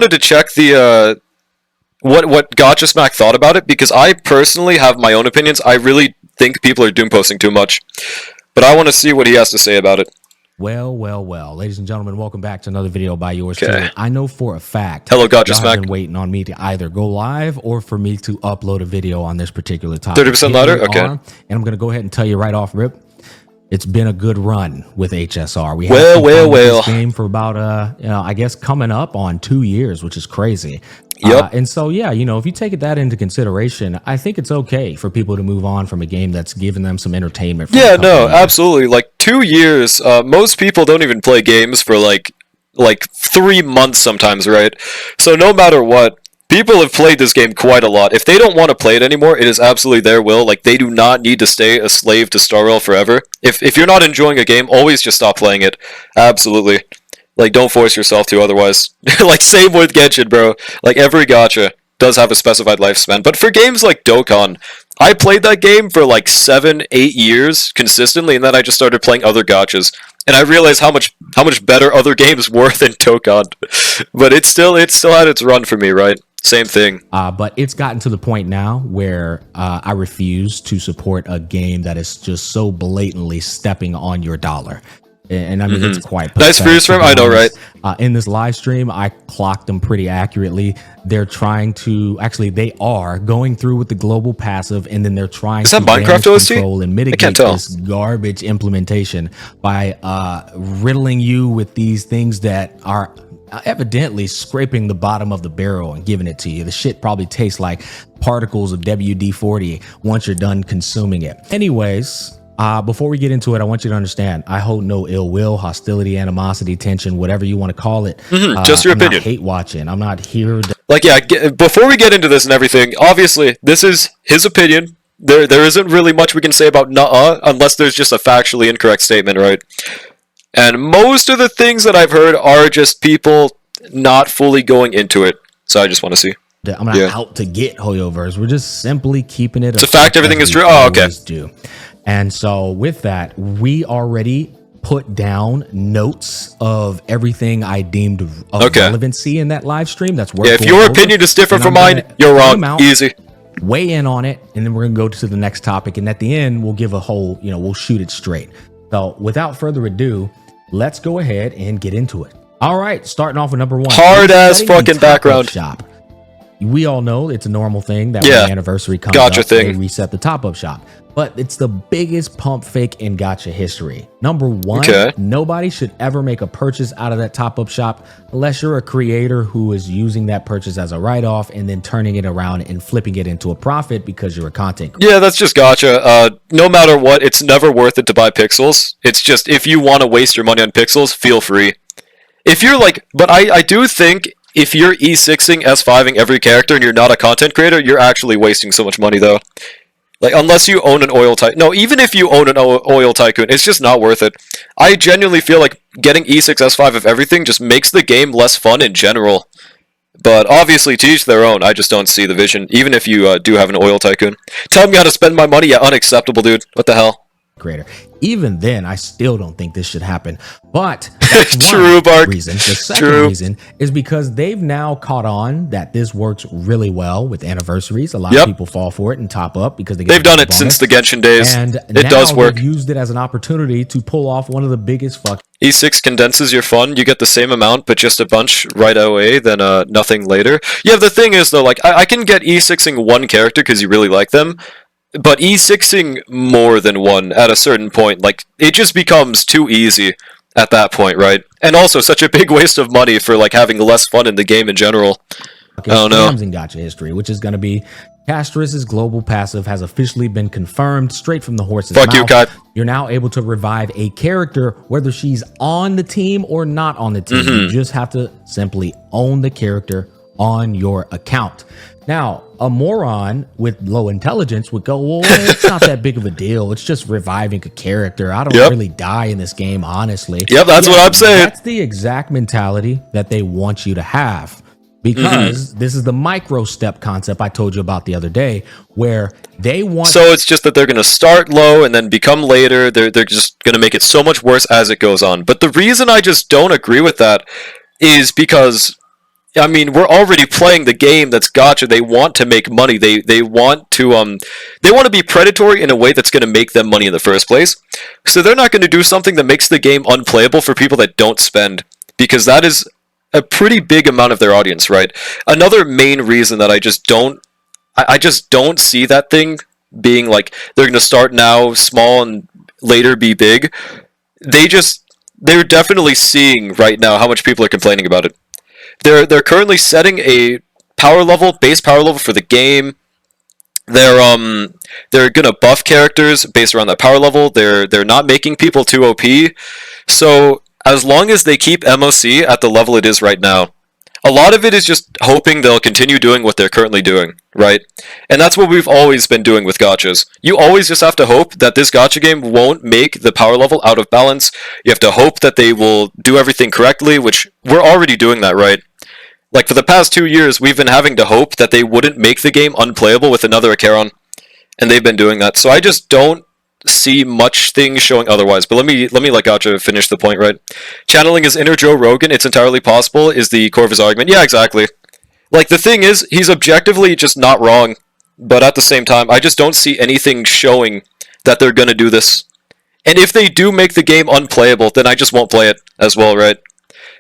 wanted to check the what GachaSmack thought about it, because I personally have my own opinions. I really think people are doom posting too much, but I want to see what he has to say about it. Well, ladies and gentlemen, welcome back to another video by yours truly. I know for a fact Hello, y'all GachaSmack. have been waiting on me to either go live or for me to upload a video on this particular topic. 30% louder? Okay. And I'm going to go ahead and tell you right off rip, it's been a good run with HSR. We have this game for about I guess coming up on 2 years, which is crazy. Yep. And so, yeah, if you take that into consideration, I think it's okay for people to move on from a game that's given them some entertainment. Yeah, no, absolutely. Like 2 years, most people don't even play games for like 3 months sometimes, right? So no matter what, people have played this game quite a lot. If they don't want to play it anymore, it is absolutely their will. Like, they do not need to stay a slave to Star Rail forever. If you're not enjoying a game, always just stop playing it. Absolutely. Like, don't force yourself to otherwise. Like, same with Genshin, bro. Like, every gacha does have a specified lifespan. But for games like Dokkan, I played that game for like 7-8 years consistently, and then I just started playing other gachas. And I realized how much better other games were than Dokkan. But it still had its run for me, right? Same thing. But it's gotten to the point now where I refuse to support a game that is just so blatantly stepping on your dollar. And I mean, it's quite nice for you, stream. I know, right? In this live stream, I clocked them pretty accurately. They're trying to they are going through with the global passive, and then they're trying to Minecraft OST? control and mitigate this garbage implementation by riddling you with these things that are evidently scraping the bottom of the barrel and giving it to you. The shit probably tastes like particles of WD-40 once you're done consuming it. Anyways, before we get into it, I want you to understand, I hold no ill will, hostility, animosity, tension, whatever you want to call it. Just your opinion. Not hate watching. I'm not here to... Like, yeah, before we get into this and everything, obviously, this is his opinion. There isn't really much we can say about unless there's just a factually incorrect statement, right? And most of the things that I've heard are just people not fully going into it. So I just want to see. I'm not out to get Hoyoverse. We're just simply keeping it. It's a fact. Everything is true. Oh, okay. And so with that, we already put down notes of everything I deemed of relevancy in that live stream. That's worth if your opinion is different from mine, you're wrong. Easy. Weigh in on it, and then we're gonna go to the next topic. And at the end, we'll give a whole, we'll shoot it straight. So without further ado, let's go ahead and get into it. All right, starting off with number one. Hard ass fucking background. Shop. We all know it's a normal thing that when the anniversary comes up, they reset the top-up shop. But it's the biggest pump fake in gacha history. Number one, nobody should ever make a purchase out of that top-up shop unless you're a creator who is using that purchase as a write-off and then turning it around and flipping it into a profit because you're a content creator. Yeah, that's just gacha. No matter what, it's never worth it to buy pixels. It's just, if you want to waste your money on pixels, feel free. If you're like, but I do think if you're E6ing, S5ing every character and you're not a content creator, you're actually wasting so much money, though. Like, unless you own an oil tycoon. No, even if you own an oil tycoon, it's just not worth it. I genuinely feel like getting E6, S5 of everything just makes the game less fun in general. But obviously, to each their own. I just don't see the vision, even if you do have an oil tycoon. Tell me how to spend my money? Yeah, unacceptable, dude. What the hell? Creator. Even then, I still don't think this should happen. But that's true, Bark. Reason. The second reason is because they've now caught on that this works really well with anniversaries. A lot of people fall for it and top up because they've done it since the Genshin days, and it does work. They've used it as an opportunity to pull off one of the biggest E6 condenses your fund. You get the same amount, but just a bunch right away than nothing later. Yeah, the thing is though, like I can get E6ing one character because you really like them. But E6ing more than one at a certain point, like, it just becomes too easy at that point, right? And also such a big waste of money for, like, having less fun in the game in general. I don't know. In gacha history, which is going to be Castrus's global passive has officially been confirmed straight from the horse's mouth. Fuck you, Kai. You're now able to revive a character whether she's on the team or not on the team. You just have to simply own the character on your account. Now, a moron with low intelligence would go, well, it's not that big of a deal. It's just reviving a character. I don't really die in this game, honestly. Yep, that's what I'm saying. That's the exact mentality that they want you to have. Because this is the micro step concept I told you about the other day, where they want... So it's just that they're going to start low and then become later. They're just going to make it so much worse as it goes on. But the reason I just don't agree with that is because I mean, we're already playing the game that's gacha. They want to make money. They want to be predatory in a way that's going to make them money in the first place. So they're not going to do something that makes the game unplayable for people that don't spend, because that is a pretty big amount of their audience, right? Another main reason that I just don't see that thing being like they're going to start now small and later be big. They're definitely seeing right now how much people are complaining about it. They're currently setting a base power level for the game. They're gonna buff characters based around that power level. They're not making people too OP. So as long as they keep MOC at the level it is right now, a lot of it is just hoping they'll continue doing what they're currently doing, right? And that's what we've always been doing with gachas. You always just have to hope that this gacha game won't make the power level out of balance. You have to hope that they will do everything correctly, which we're already doing that, right? Like, for the past 2 years, we've been having to hope that they wouldn't make the game unplayable with another Acheron, and they've been doing that. So I just don't see much things showing otherwise. But let me let Gacha finish the point, right? Channeling his inner Joe Rogan, it's entirely possible, is the core of his argument. Yeah, exactly. Like, the thing is, he's objectively just not wrong, but at the same time, I just don't see anything showing that they're gonna do this. And if they do make the game unplayable, then I just won't play it as well, right?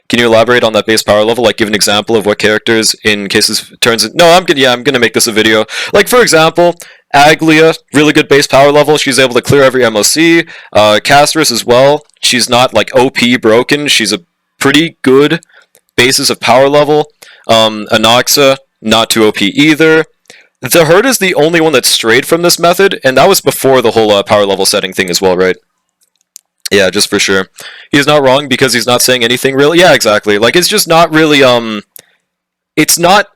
Can you elaborate on that base power level? Like, give an example of what characters in cases turns in... No, I'm gonna make this a video. Like, for example, Aglia, really good base power level. She's able to clear every MOC. Castris as well. She's not, like, OP broken. She's a pretty good basis of power level. Anoxa, not too OP either. The Herd is the only one that strayed from this method, and that was before the whole power level setting thing as well, right? Yeah, just for sure. He's not wrong because he's not saying anything really. Yeah, exactly. Like, it's just not really, it's not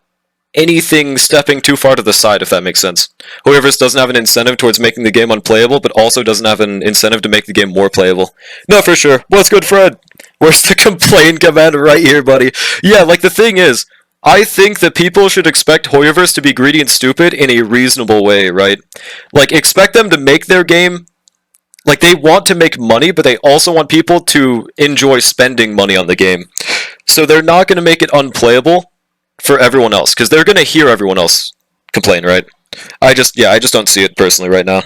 anything stepping too far to the side, if that makes sense. Whoever doesn't have an incentive towards making the game unplayable, but also doesn't have an incentive to make the game more playable. No, for sure. What's good, Fred? Where's the complaint command? Right here, buddy. Yeah, like, the thing is, I think that people should expect Hoyoverse to be greedy and stupid in a reasonable way, right? Like, expect them to make their game... Like, they want to make money, but they also want people to enjoy spending money on the game. So they're not going to make it unplayable for everyone else, because they're going to hear everyone else complain, right? I just don't see it personally right now.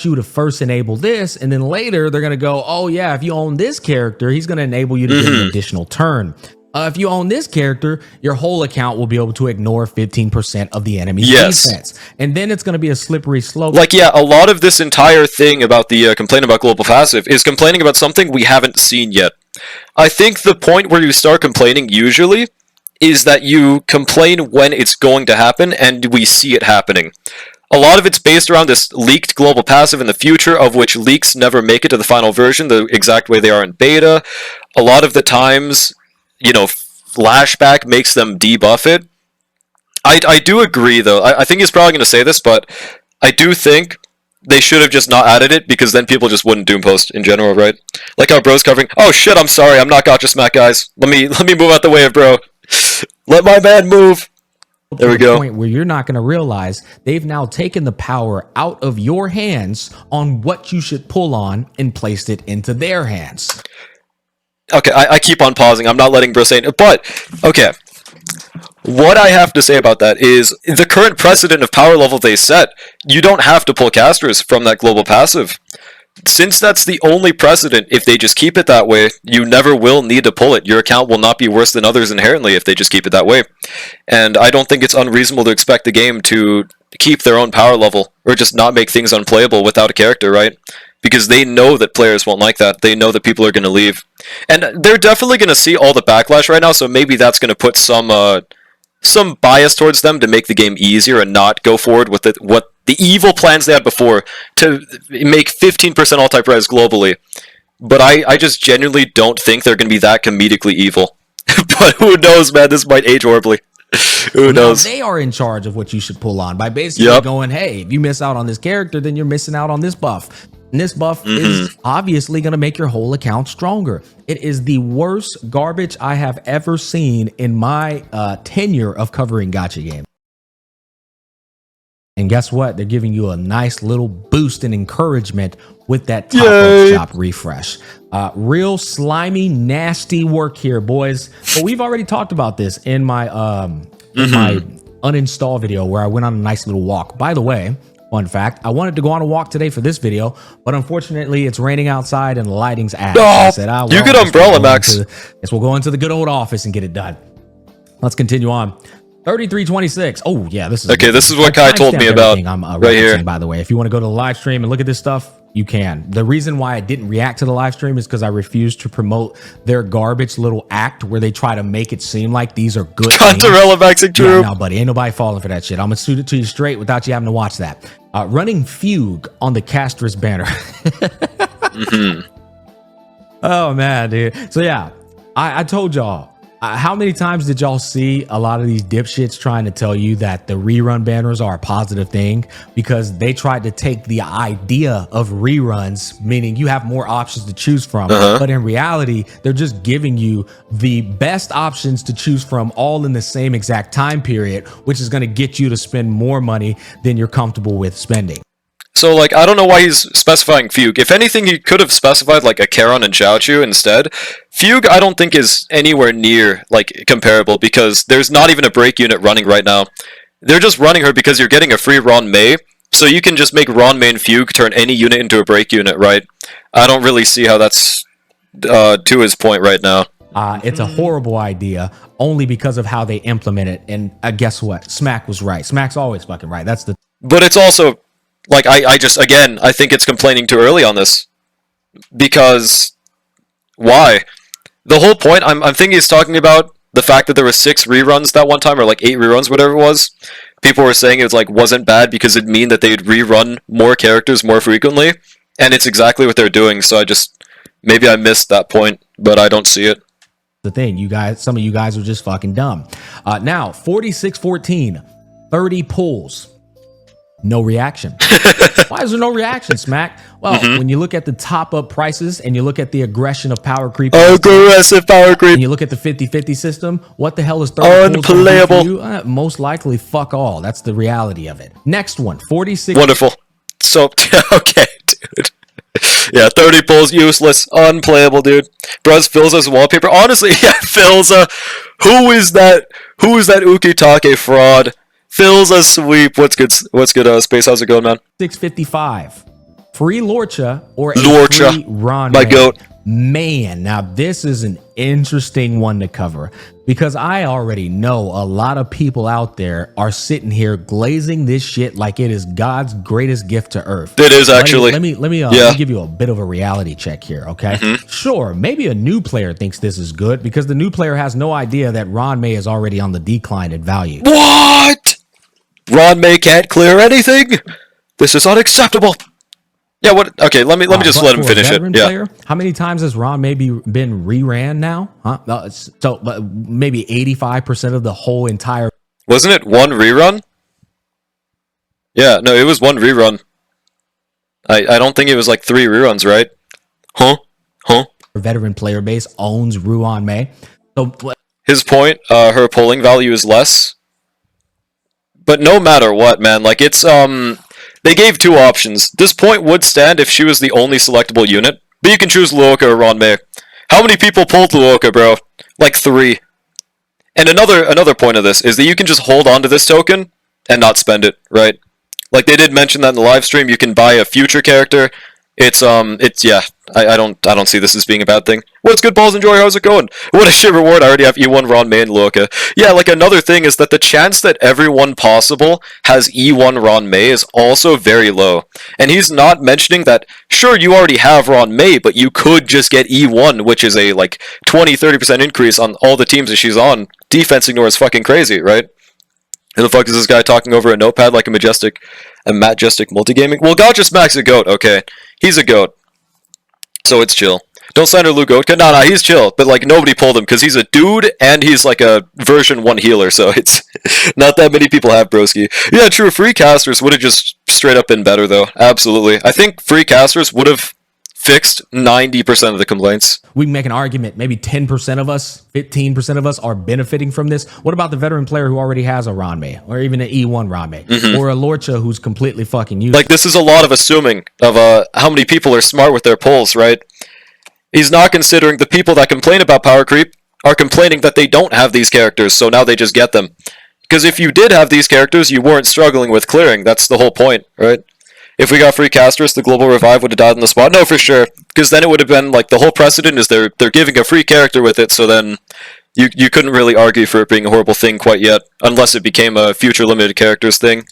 You to first enable this, and then later they're going to go, oh yeah, if you own this character, he's going to enable you to get an additional turn. If you own this character, your whole account will be able to ignore 15% of the enemy's defense. And then it's going to be a slippery slope. Like, yeah, a lot of this entire thing about the complaint about global passive is complaining about something we haven't seen yet. I think the point where you start complaining usually is that you complain when it's going to happen and we see it happening. A lot of it's based around this leaked global passive in the future, of which leaks never make it to the final version the exact way they are in beta. A lot of the times... you know, flashback makes them debuff it. I do agree, though. I think he's probably going to say this, but I do think they should have just not added it, because then people just wouldn't doom post in general, right? Like how bro's covering. Oh shit! I'm sorry. I'm not GachaSmack, guys. Let me move out the way of bro. Let my man move. There we go. Point where you're not going to realize they've now taken the power out of your hands on what you should pull on and placed it into their hands. Okay, I keep on pausing. I'm not letting bro say it. But, okay. What I have to say about that is, the current precedent of power level they set, you don't have to pull casters from that global passive. Since that's the only precedent, if they just keep it that way, you never will need to pull it. Your account will not be worse than others inherently if they just keep it that way. And I don't think it's unreasonable to expect the game to keep their own power level, or just not make things unplayable without a character, right? Because they know that players won't like that. They know that people are going to leave. And they're definitely going to see all the backlash right now, so maybe that's going to put some bias towards them to make the game easier and not go forward with what the evil plans they had before to make 15% all-type res globally. But I just genuinely don't think they're going to be that comedically evil. But who knows, man? This might age horribly. Who knows? They are in charge of what you should pull on by basically going, hey, if you miss out on this character, then you're missing out on this buff. And this buff is obviously going to make your whole account stronger. It is the worst garbage I have ever seen in my tenure of covering gacha games. And guess what? They're giving you a nice little boost and encouragement with that top of shop refresh. Real slimy, nasty work here, boys. But we've already talked about this in my my uninstall video where I went on a nice little walk. By the way, fun fact, I wanted to go on a walk today for this video, but unfortunately it's raining outside and the lighting's ass. So I said, well, you get umbrella, Max. Guess we'll go into the good old office and get it done. Let's continue on. 3326. Oh yeah, this is okay. This is what Kai told me about right here. By the way, if you want to go to the live stream and look at this stuff, you can. The reason why I didn't react to the live stream is because I refused to promote their garbage little act where they try to make it seem like these are good. Contarella maxing true. Yeah, no, buddy, ain't nobody falling for that shit. I'm gonna shoot it to you straight without you having to watch that. Running Fugue on the Castress banner. Oh man, dude. So yeah, I told y'all. How many times did y'all see a lot of these dipshits trying to tell you that the rerun banners are a positive thing because they tried to take the idea of reruns, meaning you have more options to choose from, but in reality, they're just giving you the best options to choose from all in the same exact time period, which is going to get you to spend more money than you're comfortable with spending. So, like, I don't know why he's specifying Fugue. If anything, he could have specified, like, a Charon and Xiaochu instead. Fugue, I don't think is anywhere near, like, comparable, because there's not even a break unit running right now. They're just running her because you're getting a free Ron Mei, so you can just make Ron Mei and Fugue turn any unit into a break unit, right? I don't really see how that's to his point right now. It's a horrible idea, only because of how they implement it, and guess what? Smack was right. Smack's always fucking right. That's the... But it's also... Like, I just, again, I think it's complaining too early on this. Because, why? The whole point, I'm thinking he's talking about the fact that there were 6 reruns that one time, or like 8 reruns, whatever it was. People were saying it was like, wasn't bad because it'd mean that they'd rerun more characters more frequently. And it's exactly what they're doing, so I just, maybe I missed that point, but I don't see it. The thing, you guys, some of you guys are just fucking dumb. Now, 4614, 30 pulls. No reaction. Why is there no reaction, Smack? Well, when you look at the top up prices and you look at the aggression of power creep, aggressive power creep, and you look at the 50-50 system, what the hell is 30 unplayable? Most likely, fuck all. That's the reality of it. Next one, 46. Wonderful. So, okay, dude. Yeah, 30 pulls, useless, unplayable, dude. Bruz Filza's wallpaper. Honestly, yeah, Filza. Who is that Ukitake fraud? Filza sweep. What's good, Space? How's it going, man? 655. Free Lorcha or a Lorcha, free Ron my Mei. goat. Man, now this is an interesting one to cover because I already know a lot of people out there are sitting here glazing this shit like it is God's greatest gift to Earth. It is actually. Let me give you a bit of a reality check here, okay? Sure, maybe a new player thinks this is good because the new player has no idea that Ron Mei is already on the decline in value. What? Ron Mei can't clear anything? This is unacceptable. Yeah, what? Okay, let me just let him finish it. Yeah. Player, how many times has Ron maybe been reran now? Huh? So maybe 85% of the whole entire. Wasn't it one rerun? Yeah, no, it was one rerun. I don't think it was like 3 reruns, right? Huh? Veteran player base owns Ruan Mei. So his point, her polling value is less. But no matter what, man, like it's they gave 2 options. This point would stand if she was the only selectable unit, but you can choose Luoka or Ron Mei. How many people pulled Luoka, bro? Like 3. And another point of this is that you can just hold on to this token and not spend it, right? Like they did mention that in the live stream, you can buy a future character. It's yeah. I don't see this as being a bad thing. What's good, Balls and Joy? How's it going? What a shit reward. I already have E1 Ron Mei and Luoka. Yeah, like another thing is that the chance that everyone possible has E1 Ron Mei is also very low. And he's not mentioning that, sure, you already have Ron Mei, but you could just get E1, which is a like 20-30% increase on all the teams that she's on. Defense ignore is fucking crazy, right? Who the fuck is this guy talking over a notepad like a majestic multigaming? Well, GachaSmack's a goat, okay. He's a goat. So it's chill. Don't slander Lou Goatka. Nah, he's chill. But, like, nobody pulled him because he's a dude and he's, like, a version 1 healer. So it's not that many people have broski. Yeah, true. Free casters would have just straight up been better, though. Absolutely. I think free casters would have fixed 90% of the complaints. We can make an argument, maybe 10% of us, 15% of us are benefiting from this. What about the veteran player who already has a Ranmei, or even an E1 Ranmei, or a Lorcha who's completely fucking useless? Like, this is a lot of assuming of how many people are smart with their polls, right? He's not considering the people that complain about power creep are complaining that they don't have these characters, so now they just get them. Because if you did have these characters, you weren't struggling with clearing. That's the whole point, right? If we got free casters, the global revive would have died on the spot. No, for sure. Because then it would have been like the whole precedent is they're giving a free character with it, so then you couldn't really argue for it being a horrible thing quite yet, unless it became a future limited characters thing.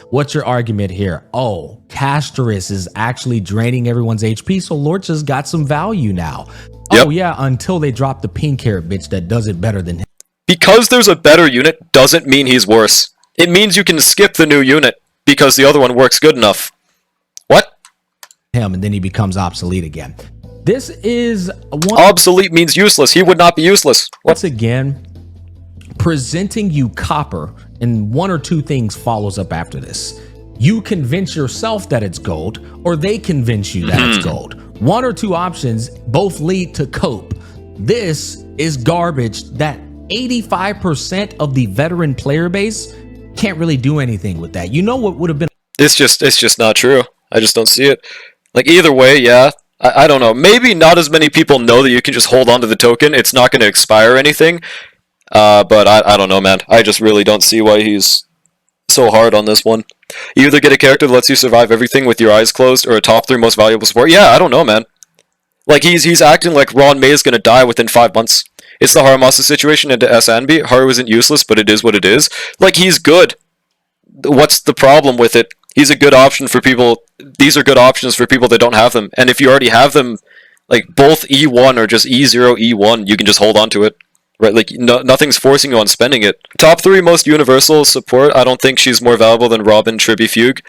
What's your argument here? Oh, Casterus is actually draining everyone's HP, so Lorcha's got some value now. Yep. Oh yeah, until they drop the pink hair bitch that does it better than him. Because there's a better unit doesn't mean he's worse. It means you can skip the new unit because the other one works good enough. What? And then he becomes obsolete again. This is one. Obsolete means useless. He would not be useless. Once again, presenting you copper, and one or two things follows up after this. You convince yourself that it's gold, or they convince you that it's gold. One or two options both lead to cope. This is garbage that 85% of the veteran player base can't really do anything with that. You know what would have been? It's just not true. I just don't see it. Like, either way, yeah. I don't know. Maybe not as many people know that you can just hold on to the token. It's not going to expire or anything. But I don't know, man. I just really don't see why he's so hard on this one. You either get a character that lets you survive everything with your eyes closed, or a top 3 most valuable support. Yeah, I don't know, man. Like, he's acting like Ranmei is going to die within 5 months. It's the Haramasa situation into SNB. Haru isn't useless, but it is what it is. Like, he's good. What's the problem with it? He's a good option for people. These are good options for people that don't have them. And if you already have them, like, both E1 or just E0, E1, you can just hold on to it. Right, like, nothing's forcing you on spending it. Top 3 most universal support. I don't think she's more valuable than Robin, Tribi, Fugue.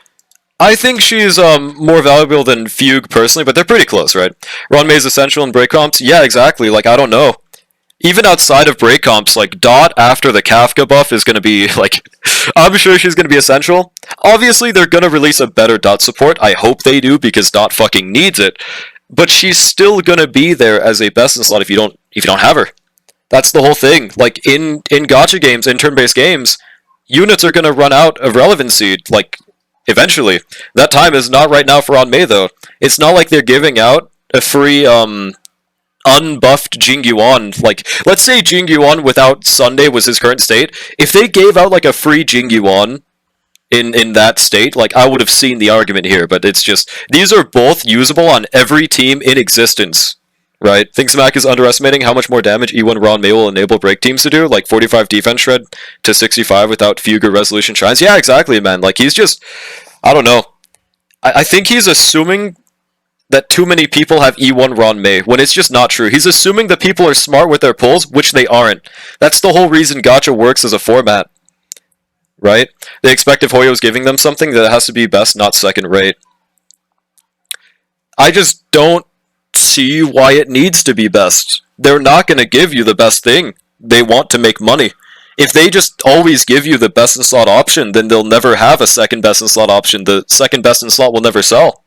I think she's more valuable than Fugue personally, but they're pretty close, right? Ranmei's essential in break comps. Yeah, exactly. Like, I don't know. Even outside of break comps, like, Dot after the Kafka buff is going to be, like, I'm sure she's going to be essential. Obviously, they're going to release a better Dot support. I hope they do, because Dot fucking needs it. But she's still going to be there as a best in slot if you don't have her. That's the whole thing. Like, in gacha games, in turn-based games, units are going to run out of relevancy, like, eventually. That time is not right now for Ranmei, though. It's not like they're giving out a free, unbuffed Jingyuan. Like, let's say Jingyuan without Sunday was his current state. If they gave out, like, a free Jingyuan in that state, like, I would have seen the argument here, but it's just, these are both usable on every team in existence. Right? Think Smack is underestimating how much more damage E1 Ranmei will enable break teams to do, like 45 defense shred to 65 without Fugue or Resolution Shines. Yeah, exactly, man. Like, he's just, I don't know. I think he's assuming that too many people have E1 Ranmei, when it's just not true. He's assuming that people are smart with their pulls, which they aren't. That's the whole reason gacha works as a format. Right? They expect if Hoyo's giving them something that it has to be best, not second rate. I just don't see why it needs to be best. They're not going to give you the best thing. They want to make money. If they just always give you the best in slot option, then they'll never have a second best in slot option. The second best in slot will never sell.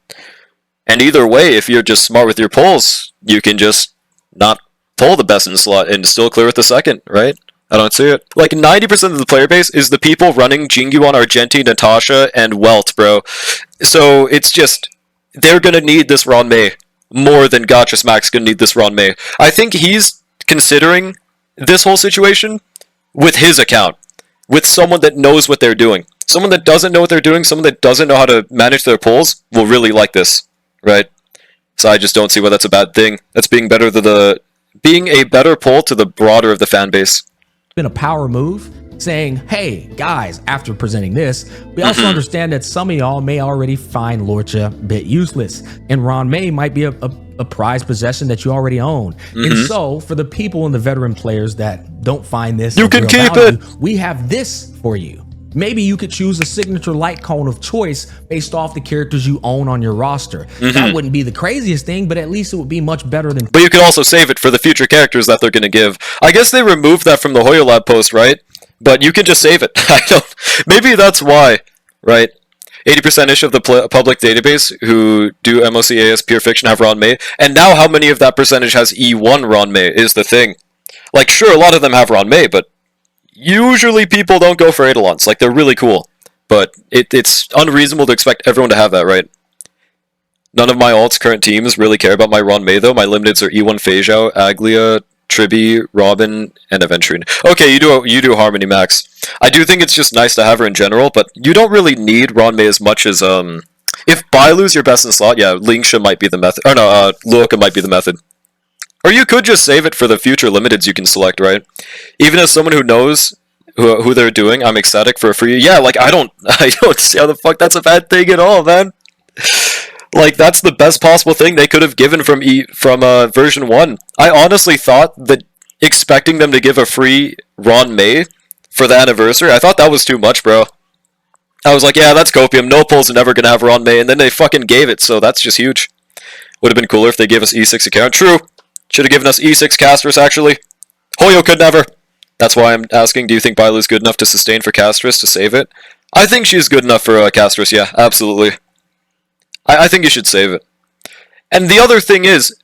And either way, if you're just smart with your pulls, you can just not pull the best in slot and still clear with the second, right? I don't see it. Like, 90% of the player base is the people running Jingyuan, Argenti, Natasha, and Welt, bro. So it's just, they're going to need this Ranmei more than GachaSmack's gonna need this Ranmei. I think he's considering this whole situation with his account, with someone that knows what they're doing. Someone that doesn't know what they're doing, someone that doesn't know how to manage their pulls, will really like this, right? So I just don't see why that's a bad thing. That's being better to being a better pull to the broader of the fan base. Been a power move, saying, hey, guys, after presenting this, we also understand that some of y'all may already find Lorcha a bit useless, and Ranmei might be a prized possession that you already own. And so, for the people and the veteran players that don't find this, you can keep it. We have this for you. Maybe you could choose a signature light cone of choice based off the characters you own on your roster. That wouldn't be the craziest thing, but at least it would be much better than... But you could also save it for the future characters that they're going to give. I guess they removed that from the Hoyo Lab post, right? But you can just save it. Maybe that's why, right? 80%-ish of the public database who do MOCAS pure fiction have Ron May, and now how many of that percentage has E1 Ron May is the thing. Like, sure, a lot of them have Ron May, but usually people don't go for Eidolons. Like, they're really cool. But it's unreasonable to expect everyone to have that, right? None of my alt's current teams really care about my Ron May, though. My limiteds are E1 Feijao, Aglia, Tribi, Robin, and Aventurine. Okay, you do Harmony Max. I do think it's just nice to have her in general, but you don't really need Ron May as much as, if Bailu's your best in slot, yeah, Lingsha might be the method. Or no, Luoka might be the method. Or you could just save it for the future limiteds you can select, right? Even as someone who knows who they're doing, I'm ecstatic for a free... Yeah, like, I don't see how the fuck that's a bad thing at all, man. Like, that's the best possible thing they could have given from version 1. I honestly thought that expecting them to give a free Ron May for the anniversary, I thought that was too much, bro. I was like, yeah, that's copium. No Pole's never gonna have Ron May, and then they fucking gave it, so that's just huge. Would have been cooler if they gave us E6 account. True. Should have given us E6 Castris, actually. Hoyo could never. That's why I'm asking, do you think Bailu's good enough to sustain for Castris to save it? I think she's good enough for Castris, yeah, absolutely. I think you should save it. And the other thing is,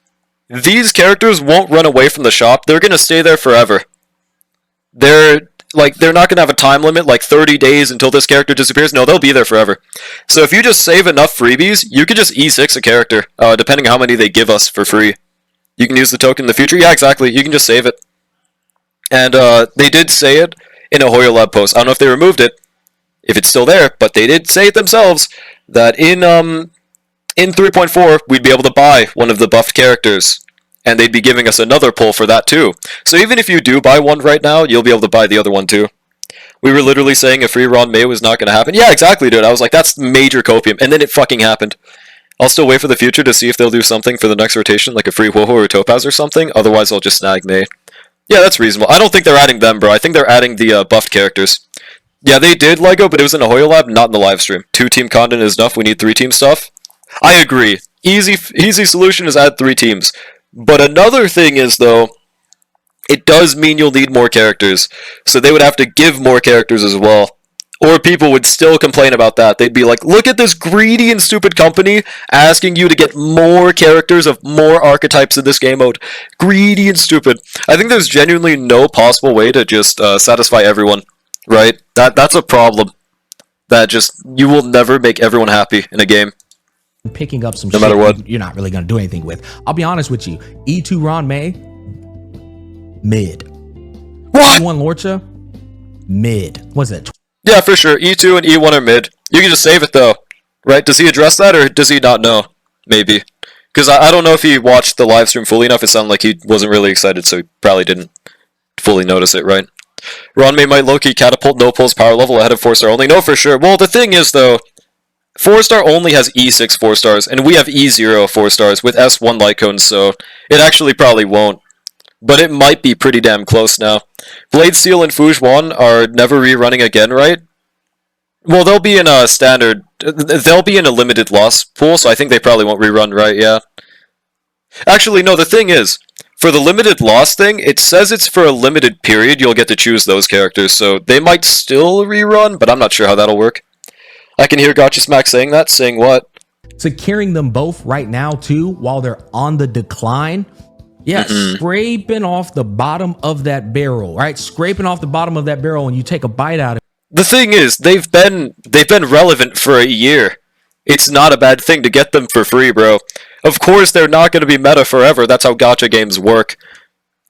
these characters won't run away from the shop. They're going to stay there forever. They're not going to have a time limit, like 30 days until this character disappears. No, they'll be there forever. So if you just save enough freebies, you could just E6 a character, depending on how many they give us for free. You can use the token in the future. Yeah, exactly. You can just save it. And they did say it in a Hoyo Lab post. I don't know if they removed it, if it's still there, but they did say it themselves, that in 3.4, we'd be able to buy one of the buffed characters, and they'd be giving us another pull for that too. So even if you do buy one right now, you'll be able to buy the other one too. We were literally saying a free Ron May was not going to happen. Yeah, exactly, dude. I was like, that's major copium, and then it fucking happened. I'll still wait for the future to see if they'll do something for the next rotation, like a free Woho or Topaz or something. Otherwise, I'll just snag May. Yeah, that's reasonable. I don't think they're adding them, bro. I think they're adding the buffed characters. Yeah, they did Lego, but it was in a Hoyo Lab, not in the live stream. 2-team content is enough. We need 3-team stuff. I agree. Easy solution is add 3 teams. But another thing is, though, it does mean you'll need more characters. So they would have to give more characters as well. Or people would still complain about that. They'd be like, look at this greedy and stupid company asking you to get more characters of more archetypes in this game mode. Greedy and stupid. I think there's genuinely no possible way to just satisfy everyone, right? That's a problem. That just, you will never make everyone happy in a game. Picking up some no matter what. You're not really going to do anything with. I'll be honest with you. E2 Ron May, mid. What? E1 Lorcha, mid. What's that? Yeah, for sure. E2 and E1 are mid. You can just save it, though. Right? Does he address that, or does he not know? Maybe. Because I don't know if he watched the live stream fully enough. It sounded like he wasn't really excited, so he probably didn't fully notice it, right? Ron May might low-key catapult no pulls power level ahead of 4-star only. No, for sure. Well, the thing is, though, 4-star only has E6 4-stars, and we have E0 4-stars with S1 light cones, so it actually probably won't. But it might be pretty damn close now. Blade Steel and Fouge 1 are never rerunning again, right? Well, they'll be in a standard... They'll be in a limited loss pool, so I think they probably won't rerun, right? Yeah. Actually, no, the thing is, for the limited loss thing, it says it's for a limited period you'll get to choose those characters, so they might still rerun, but I'm not sure how that'll work. I can hear GachaSmack's saying that. Saying what? Securing them both right now, too, while they're on the decline. Yeah, scraping off the bottom of that barrel, right? Scraping off the bottom of that barrel, and you take a bite out of it. The thing is, they've been relevant for a year. It's not a bad thing to get them for free, bro. Of course, they're not going to be meta forever. That's how gacha games work.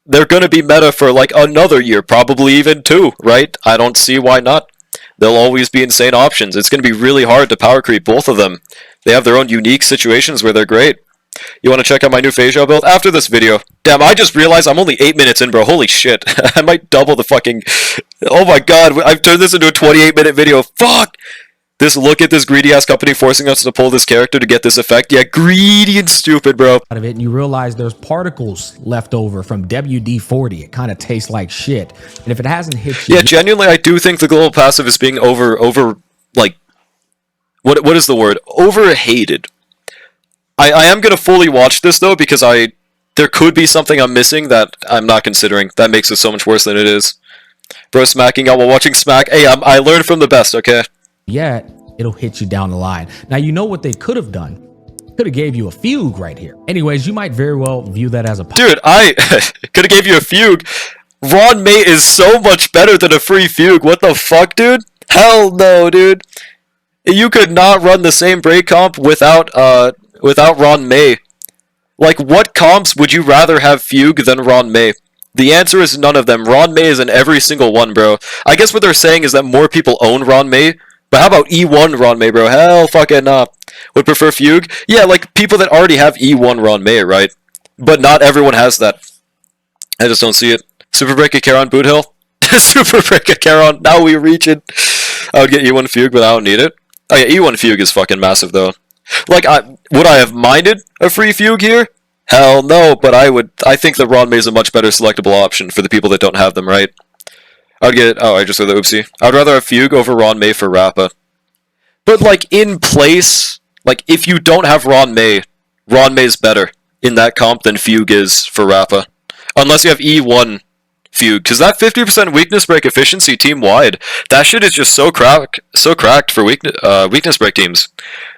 They're going to be meta for like another year, probably even 2, right? I don't see why not. There'll always be insane options. It's going to be really hard to power creep both of them. They have their own unique situations where they're great. You want to check out my new Feijao build? After this video. Damn, I just realized I'm only 8 minutes in, bro. Holy shit. I might double the fucking... Oh my god, I've turned this into a 28-minute video. Fuck! Look at this greedy-ass company forcing us to pull this character to get this effect. Yeah, greedy and stupid, bro. Out of it, and you realize there's particles left over from WD-40. It kind of tastes like shit. And if it hasn't hit you... Yeah, genuinely, I do think the global passive is being like... What is the word? Overhated. I am going to fully watch this, though, because there could be something I'm missing that I'm not considering. That makes it so much worse than it is. Bro, smacking out while watching Smack. Hey, I learned from the best, okay? Yet, It'll hit you down the line. Now, you know what they could have done? Could have gave you a fugue right here. Anyways, you might very well view that as a... Dude, I could have gave you a fugue. Ron May is so much better than a free fugue. What the fuck, dude? Hell no, dude. You could not run the same break comp without Ron May. Like, what comps would you rather have fugue than Ron May? The answer is none of them. Ron May is in every single one, bro. I guess what they're saying is that more people own Ron May. But how about E1 Ron May, bro? Hell fucking would prefer fugue? Yeah, like people that already have E1 Ron May, right? But not everyone has that. I just don't see it. Super Break a Charon Boot Hill? Super Break a Charon, now we reach it. I would get E1 fugue, but I don't need it. Oh yeah, E1 fugue is fucking massive though. Like, would I have minded a free fugue here? Hell no, but I think that Ron May is a much better selectable option for the people that don't have them, right? I would get, oh, I just said the oopsie. I would rather have fugue over Ron May for Rappa. But like, in place, like, if you don't have Ron May's better in that comp than fugue is for Rappa. Unless you have E1 fugue, because that 50% weakness break efficiency team-wide, that shit is just so cracked for weakness break teams.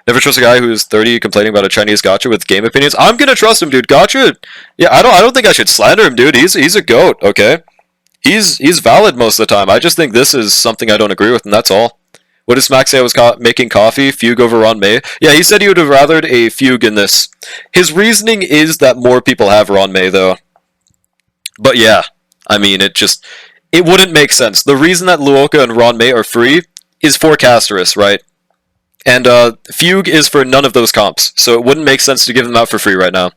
Never trust a guy who's 30 complaining about a Chinese gacha with game opinions. I'm gonna trust him, dude. Gacha, yeah, I don't think I should slander him, dude. He's a goat, okay? He's valid most of the time. I just think this is something I don't agree with, and that's all. What did Smack say? I was making coffee, fugue over Ron May? Yeah, he said he would have rathered a fugue in this. His reasoning is that more people have Ron May, though. But yeah, I mean, it wouldn't make sense. The reason that Luoka and Ron May are free is for Casterus, right? And fugue is for none of those comps, so it wouldn't make sense to give them out for free right now.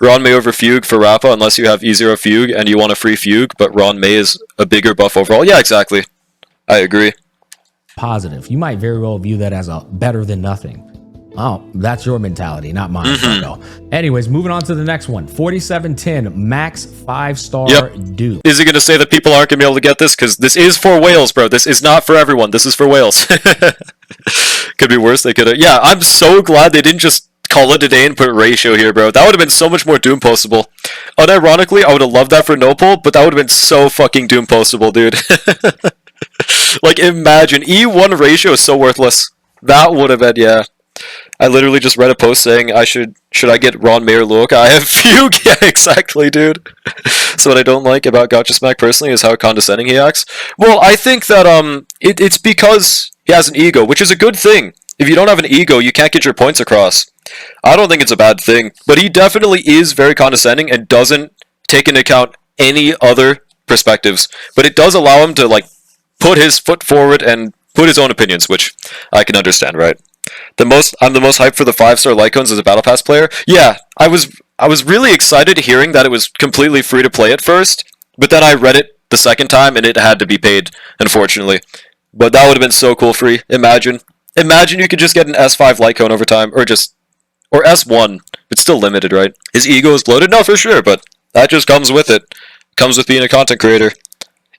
Ron May over fugue for Rappa, unless you have E0 fugue and you want a free fugue, but Ron May is a bigger buff overall. Yeah, exactly. I agree. Positive. You might very well view that as a better than nothing. Oh, that's your mentality, not mine. Anyways, moving on to the next one. 4710 max 5-star dupe. Is he going to say that people aren't going to be able to get this? Because this is for whales, bro. This is not for everyone. This is for whales. Could be worse. They could have... Yeah, I'm so glad they didn't just call it a day and put ratio here, bro. That would have been so much more Doom postable. Unironically, I would have loved that for no pull, but that would have been so fucking Doom postable, dude. Like, imagine. E1 ratio is so worthless. That would have been, yeah. I literally just read a post saying should I get Ron May or Luoka? I have fugue. Yeah, exactly, dude. So what I don't like about GachaSmack personally is how condescending he acts. Well, I think that it's because he has an ego, which is a good thing. If you don't have an ego, you can't get your points across. I don't think it's a bad thing, but he definitely is very condescending and doesn't take into account any other perspectives. But it does allow him to like put his foot forward and put his own opinions, which I can understand, right? I'm the most hyped for the 5-star Lycones as a Battle Pass player. Yeah, I was really excited hearing that it was completely free to play at first, but then I read it the second time and it had to be paid, unfortunately. But that would have been so cool free. Imagine you could just get an S5 Lycone over time, or S1. It's still limited, right? His ego is bloated? No, for sure, but that just comes with it. Comes with being a content creator.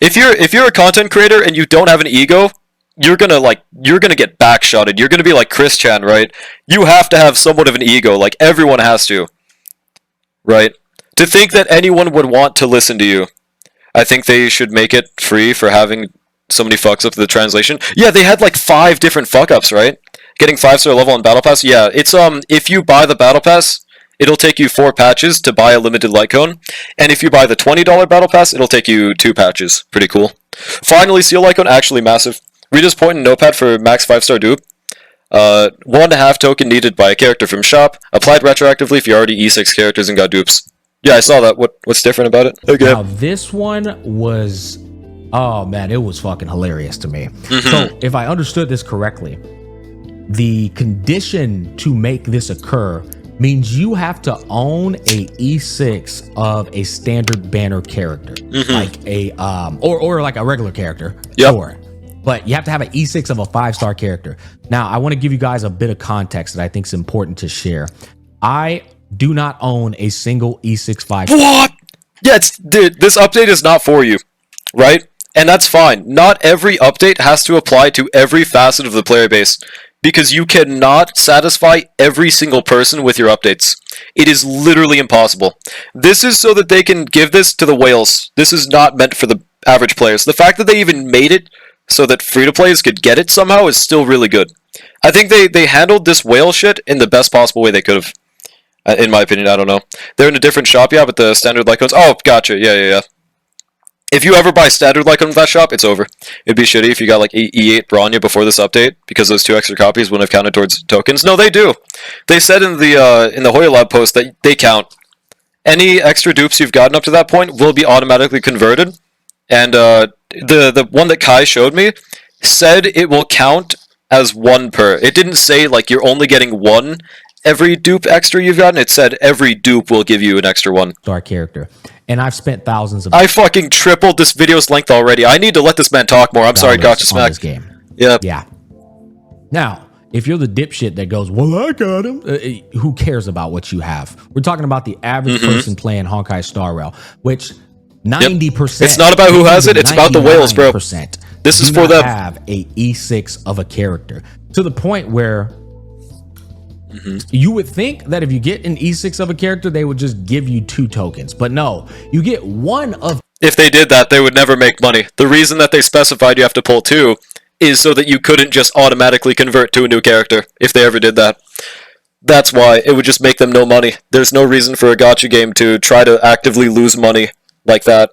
If you're a content creator and you don't have an ego, you're gonna get backshotted. You're gonna be like Chris Chan, right? You have to have somewhat of an ego, like everyone has to, right? To think that anyone would want to listen to you, I think they should make it free for having so many fucks up to the translation. Yeah, they had like 5 different fuck ups, right? Getting 5-star level on Battle Pass. Yeah, it's if you buy the Battle Pass, it'll take you 4 patches to buy a limited Lycone, and if you buy the $20 Battle Pass, it'll take you 2 patches. Pretty cool. Finally, Seal Lycone, actually massive. Read his point in Notepad for max 5-star dupe. 1.5 token needed by a character from shop. Applied retroactively if you already E6 characters and got dupes. Yeah, I saw that. What's different about it? Okay. Now this one was, oh man, it was fucking hilarious to me. So if I understood this correctly, the condition to make this occur means you have to own a E6 of a standard banner character, like a or like a regular character. Yep. Sure. But you have to have an E6 of a 5-star character. Now, I want to give you guys a bit of context that I think is important to share. I do not own a single E6 5-star. What? Yeah, dude, this update is not for you, right? And that's fine. Not every update has to apply to every facet of the player base, because you cannot satisfy every single person with your updates. It is literally impossible. This is so that they can give this to the whales. This is not meant for the average players. The fact that they even made it so that free-to-players could get it somehow is still really good. I think they handled this whale shit in the best possible way they could have. In my opinion, I don't know. They're in a different shop, yeah, but the standard Lycons... Oh, gotcha, yeah. If you ever buy standard Lycon with that shop, it's over. It'd be shitty if you got like E8 Bronya before this update, because those 2 extra copies wouldn't have counted towards tokens. No, they do. They said in the Hoya Lab post that they count. Any extra dupes you've gotten up to that point will be automatically converted. And the one that Kai showed me said it will count as 1 per. It didn't say like you're only getting 1 every dupe extra you've gotten. It said every dupe will give you an extra 1. Star character. And I've spent thousands of... I fucking tripled this video's length already. I need to let this man talk more. I'm sorry, GachaSmack's. Game. Yep. Yeah. Now, if you're the dipshit that goes, well, I got him, who cares about what you have? We're talking about the average person playing Honkai Star Rail, which 90%... It's not about who has it, it's about the whales, bro. This is for them. Have a E6 of a character to the point where you would think that if you get an E6 of a character, they would just give you 2 tokens. But no, you get 1 of... If they did that, they would never make money. The reason that they specified you have to pull 2 is so that you couldn't just automatically convert to a new character if they ever did that. That's why. It would just make them no money. There's no reason for a gacha game to try to actively lose money like that.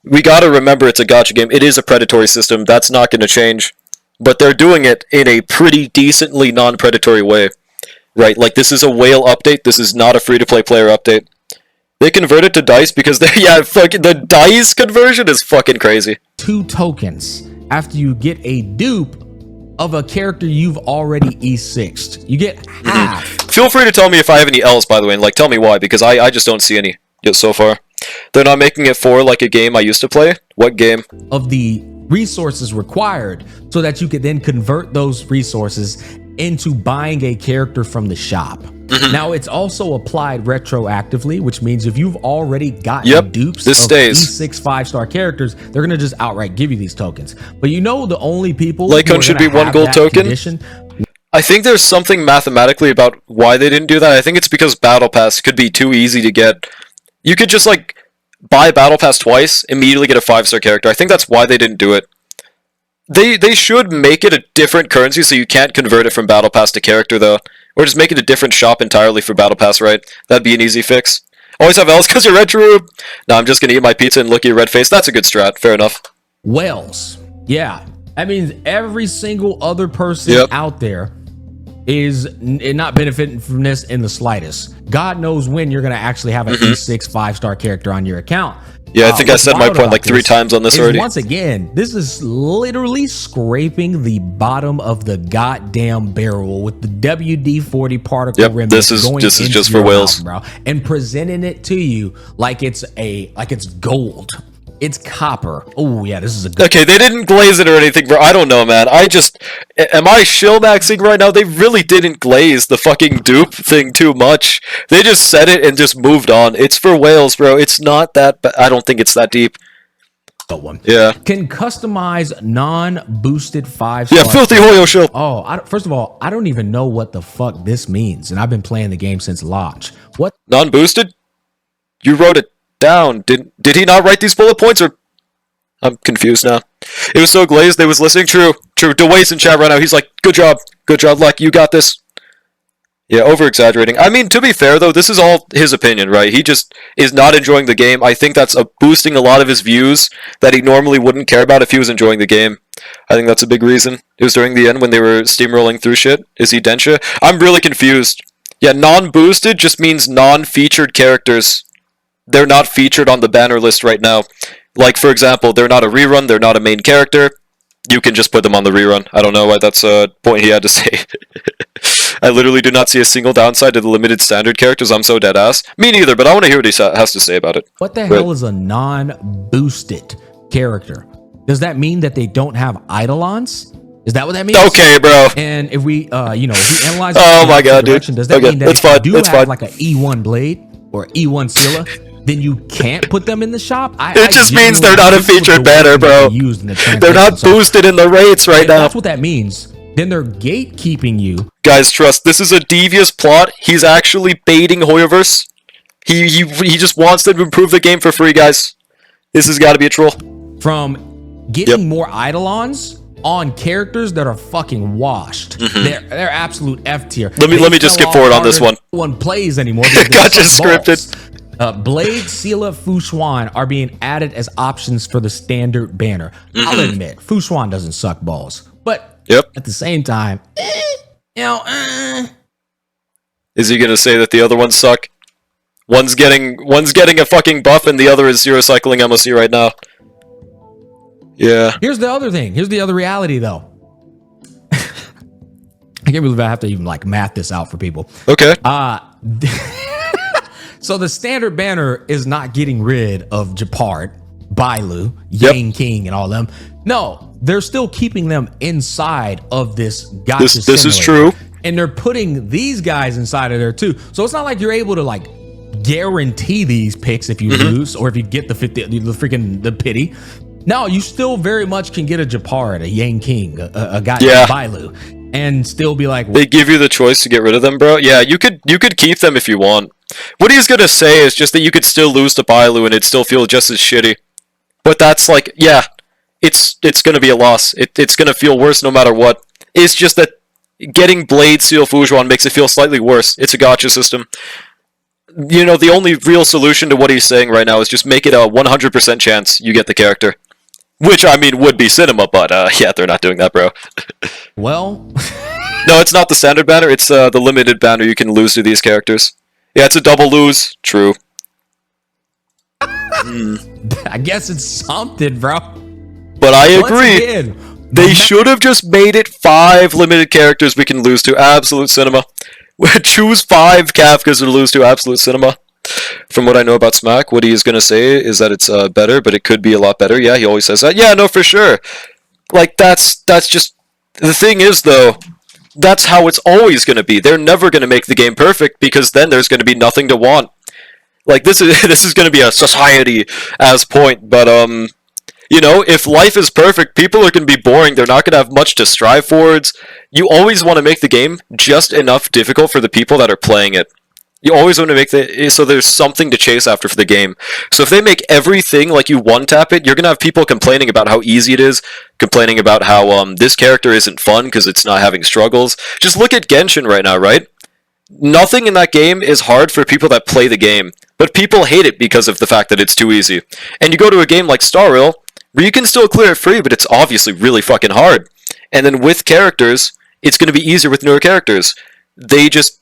We gotta remember it's a gacha game. It is a predatory system. That's not gonna change. But they're doing it in a pretty decently non-predatory way. Right, like this is a whale update. This is not a free-to-play player update. They converted to dice because they fucking the dice conversion is fucking crazy. 2 tokens after you get a dupe of a character you've already E6'd. You get half. Feel free to tell me if I have any L's, by the way, and like tell me why, because I just don't see any yet so far. They're not making it for like a game I used to play. What game? Of the resources required so that you could then convert those resources into buying a character from the shop. Now it's also applied retroactively, which means if you've already gotten dupes of E6 5-star characters, they're gonna just outright give you these tokens. But you know the only people Lycon should be 1 gold token. I think there's something mathematically about why they didn't do that. I think it's because Battle Pass could be too easy to get. You could just like buy Battle Pass twice, immediately get a 5-star character. I think that's why they didn't do it. They should make it a different currency so you can't convert it from Battle Pass to character, though. Or just make it a different shop entirely for Battle Pass, right? That'd be an easy fix. Always have L's because you're red, true. No, I'm just going to eat my pizza and look at your red face. That's a good strat. Fair enough. Whales. Yeah. That means every single other person out there is not benefiting from this in the slightest. God knows when you're going to actually have an E6 5-star character on your account. Yeah, I think I said my point like 3 times on this already. Once again, this is literally scraping the bottom of the goddamn barrel with the WD-40 particle remnant. This is just for whales, bro, and presenting it to you like it's gold. It's copper. Oh yeah, this is a good. Okay, they didn't glaze it or anything, bro. I don't know, man. Am I shill-maxing right now? They really didn't glaze the fucking dupe thing too much. They just said it and just moved on. It's for whales, bro. It's not that. I don't think it's that deep. One. Yeah. Can customize non-boosted 5-star. Yeah, filthy Hoyo shill. Oh, first of all, I don't even know what the fuck this means, and I've been playing the game since launch. What? Non-boosted? You wrote it down. Did he not write these bullet points, or I'm confused now? It was so glazed they was listening. True. DeWait's in chat right now. He's like, good job, Luck, you got this. Yeah, over exaggerating. I mean, to be fair though, this is all his opinion, right? He just is not enjoying the game. I think that's boosting a lot of his views that he normally wouldn't care about if he was enjoying the game. I think that's a big reason. It was during the end when they were steamrolling through shit. Is he Densha? I'm really confused. Yeah, non-boosted just means non-featured characters. They're not featured on the banner list right now. Like, for example, they're not a rerun, they're not a main character. You can just put them on the rerun. I don't know why that's a point he had to say. I literally do not see a single downside to the limited standard characters. I'm so dead ass. Me neither, but I want to hear what he has to say about it. What the hell is a non-boosted character? Does that mean that they don't have eidolons? Is that what that means? Okay, bro. And if we, if we analyze, oh my god, dude, does that mean that if you do have like an E1 blade or E1 Scylla, then you can't put them in the shop? It just means they're not a featured banner, bro. They're not boosted in the rates right now. That's what that means. Then they're gatekeeping you. Guys, trust, this is a devious plot. He's actually baiting Hoyoverse. He just wants them to improve the game for free, guys. This has got to be a troll. From getting more eidolons on characters that are fucking washed. They're absolute F tier. Let me just skip forward on this one. No one plays anymore. Gotcha scripted. Blade, Seela, Fu Xuan are being added as options for the standard banner. I'll admit, Fu Xuan doesn't suck balls, but at the same time, Is he gonna say that the other ones suck? One's getting a fucking buff, and the other is zero cycling MOC right now. Yeah. Here's the other thing. Here's the other reality, though. I can't believe I have to even like math this out for people. Okay. So the standard banner is not getting rid of Japard, Bailu, Yang King, and all them. No, they're still keeping them inside of this gacha This is true. And they're putting these guys inside of there too. So it's not like you're able to like guarantee these picks if you lose or if you get the pity. No, you still very much can get a Japard, a Yang King, a guy like Bailu, and still be like, they give you the choice to get rid of them, bro. Yeah, you could keep them if you want. What he's gonna say is just that you could still lose to Bailu and it'd still feel just as shitty. But that's like, yeah, it's gonna be a loss. It's gonna feel worse no matter what. It's just that getting Blade, Seal, Fujuan makes it feel slightly worse. It's a gacha system. You know, the only real solution to what he's saying right now is just make it a 100% chance you get the character. Which, I mean, would be cinema, but yeah, they're not doing that, bro. well... No, it's not the standard banner, it's the limited banner you can lose to these characters. Yeah, it's a double lose. True. I guess it's something, bro. But I agree. They should have just made it 5 limited characters we can lose to absolute cinema. Choose 5 Kafkas to lose to absolute cinema. From what I know about Smack, what he is going to say is that it's better, but it could be a lot better. Yeah, he always says that. Yeah, no, for sure. Like, that's just... The thing is, though, that's how it's always going to be. They're never going to make the game perfect, because then there's going to be nothing to want. Like, this is going to be a society as point, but, you know, if life is perfect, people are going to be boring. They're not going to have much to strive towards. You always want to make the game just enough difficult for the people that are playing it. You always want to make so there's something to chase after for the game. So if they make everything like you one-tap it, you're going to have people complaining about how easy it is, complaining about how this character isn't fun because it's not having struggles. Just look at Genshin right now, right? Nothing in that game is hard for people that play the game, but people hate it because of the fact that it's too easy. And you go to a game like Star Rail, where you can still clear it free, but it's obviously really fucking hard. And then with characters, it's going to be easier with newer characters. They just...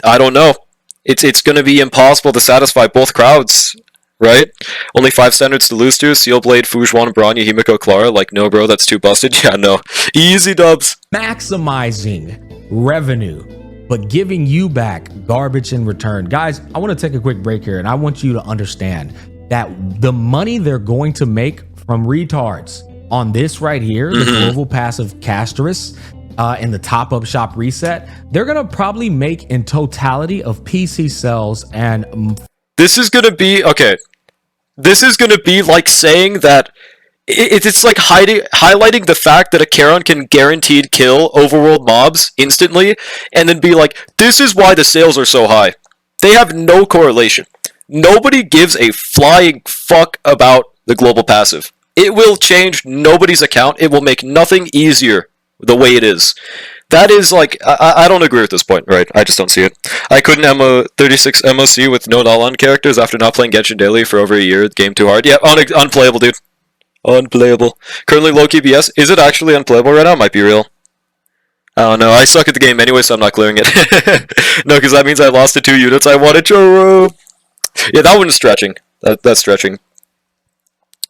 I don't know. It's going to be impossible to satisfy both crowds, right? Only 5 standards to lose to: Sealblade, Fujuan, Bronya, Himiko, Clara. Like, no, bro, that's too busted. Yeah, no. Easy dubs. Maximizing revenue, but giving you back garbage in return. Guys, I want to take a quick break here, and I want you to understand that the money they're going to make from retards on this right here, the global passive Castris, in the top-up shop reset, they're going to probably make in totality of PC sales and... This is going to be... Okay. This is going to be like saying that... It's like highlighting the fact that a Charon can guaranteed kill overworld mobs instantly, and then be like, this is why the sales are so high. They have no correlation. Nobody gives a flying fuck about the global passive. It will change nobody's account. It will make nothing easier the way it is. That is like, I don't agree with this point, right? I just don't see it. I couldn't 36 MOC with no Nalan characters after not playing Genshin daily for over a year. Game too hard. Yeah, unplayable, dude. Unplayable. Currently low-key BS. Is it actually unplayable right now? Might be real. I don't know. I suck at the game anyway, so I'm not clearing it. No, because that means I lost to 2 units. I wanted Choro. Yeah, that one's stretching. That's stretching.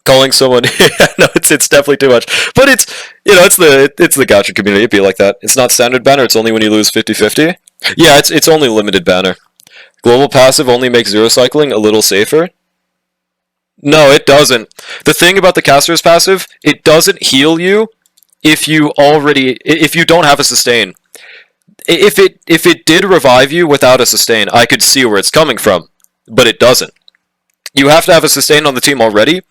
Calling someone, no, it's definitely too much. But it's, you know, it's the gacha community. It'd be like that. It's not standard banner. It's only when you lose 50-50. Yeah, it's only limited banner. Global passive only makes zero cycling a little safer. No, it doesn't. The thing about the caster's passive, it doesn't heal you if you don't have a sustain. If it did revive you without a sustain, I could see where it's coming from, but it doesn't. You have to have a sustain on the team already,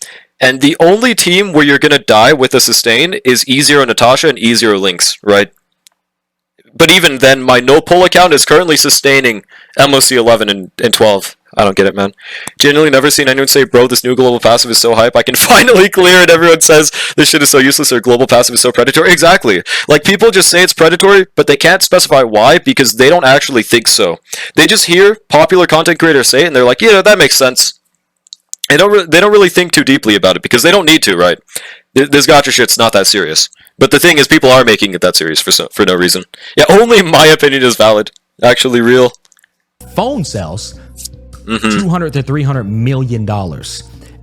and the only team where you're going to die with a sustain is E0 Natasha and E0 Lynx, right? But even then, my no-pull account is currently sustaining MOC 11 and 12 I don't get it, man. Genuinely never seen anyone say, bro, this new global passive is so hype, I can finally clear it. Everyone says this shit is so useless or global passive is so predatory. Exactly. Like, people just say it's predatory, but they can't specify why because they don't actually think so. They just hear popular content creators say it, and they're like, yeah, that makes sense. They don't really think too deeply about it because they don't need to, right? This gacha shit's not that serious. But the thing is, people are making it that serious for no reason. Yeah, only my opinion is valid. Actually real. Phone sales, $200 to $300 million.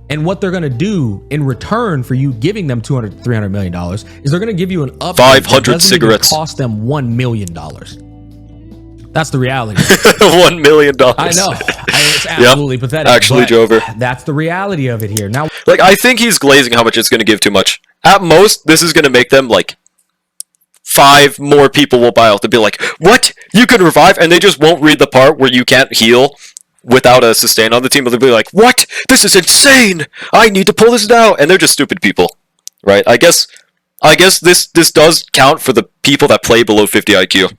And what they're going to do in return for you giving them $200 to $300 million is they're going to give you an upgrade 500 cigarettes. Cost them $1 million. That's the reality. $1 million. I know. It's absolutely pathetic. Actually, Jover. That's the reality of it here. Now, like, I think he's glazing how much it's going to give too much. At most, this is going to make them, like, 5 more people will buy out. They'll be like, what? You can revive? And they just won't read the part where you can't heal without a sustain on the team. But they'll be like, what? This is insane! I need to pull this now! And they're just stupid people. Right? I guess this does count for the people that play below 50 IQ.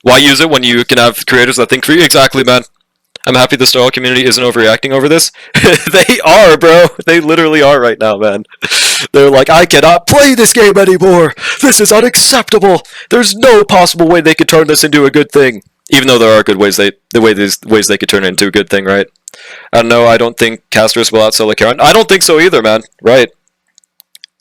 Why use it when you can have creators that think free? Exactly, man. I'm happy the Star Wars community isn't overreacting over this. They are, bro. They literally are right now, man. They're like, I cannot play this game anymore. This is unacceptable. There's no possible way they could turn this into a good thing. Even though there are good ways they could turn it into a good thing, right? I don't know. I don't think casters will outsell a Karen. I don't think so either, man. Right?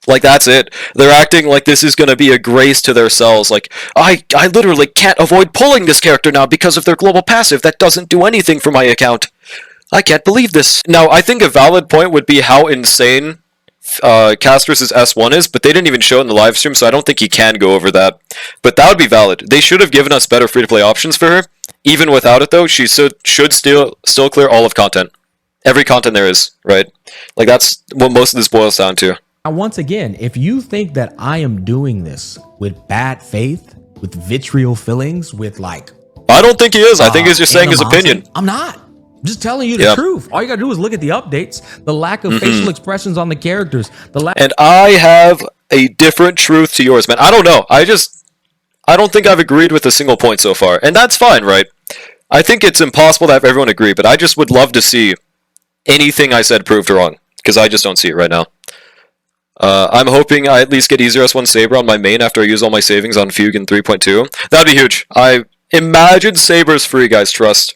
Like, that's it. They're acting like this is going to be a grace to their selves. Like, I literally can't avoid pulling this character now because of their global passive that doesn't do anything for my account. I can't believe this. Now, I think a valid point would be how insane Castrus' S1 is, but they didn't even show it in the live stream, so I don't think he can go over that. But that would be valid. They should have given us better free-to-play options for her. Even without it, though, she should still clear all of content. Every content there is, right? Like, that's what most of this boils down to. Now, once again, if you think that I am doing this with bad faith, with vitriol fillings, with like... I don't think he is. I think he's just saying his opinion. I'm not. I'm just telling you the truth. All you gotta do is look at the updates, the lack of facial expressions on the characters, And I have a different truth to yours, man. I don't know. I don't think I've agreed with a single point so far. And that's fine, right? I think it's impossible to have everyone agree, but I just would love to see anything I said proved wrong, because I just don't see it right now. I'm hoping I at least get easier S1 Saber on my main after I use all my savings on Fugue in 3.2. That'd be huge. I imagine Saber's free, guys, trust.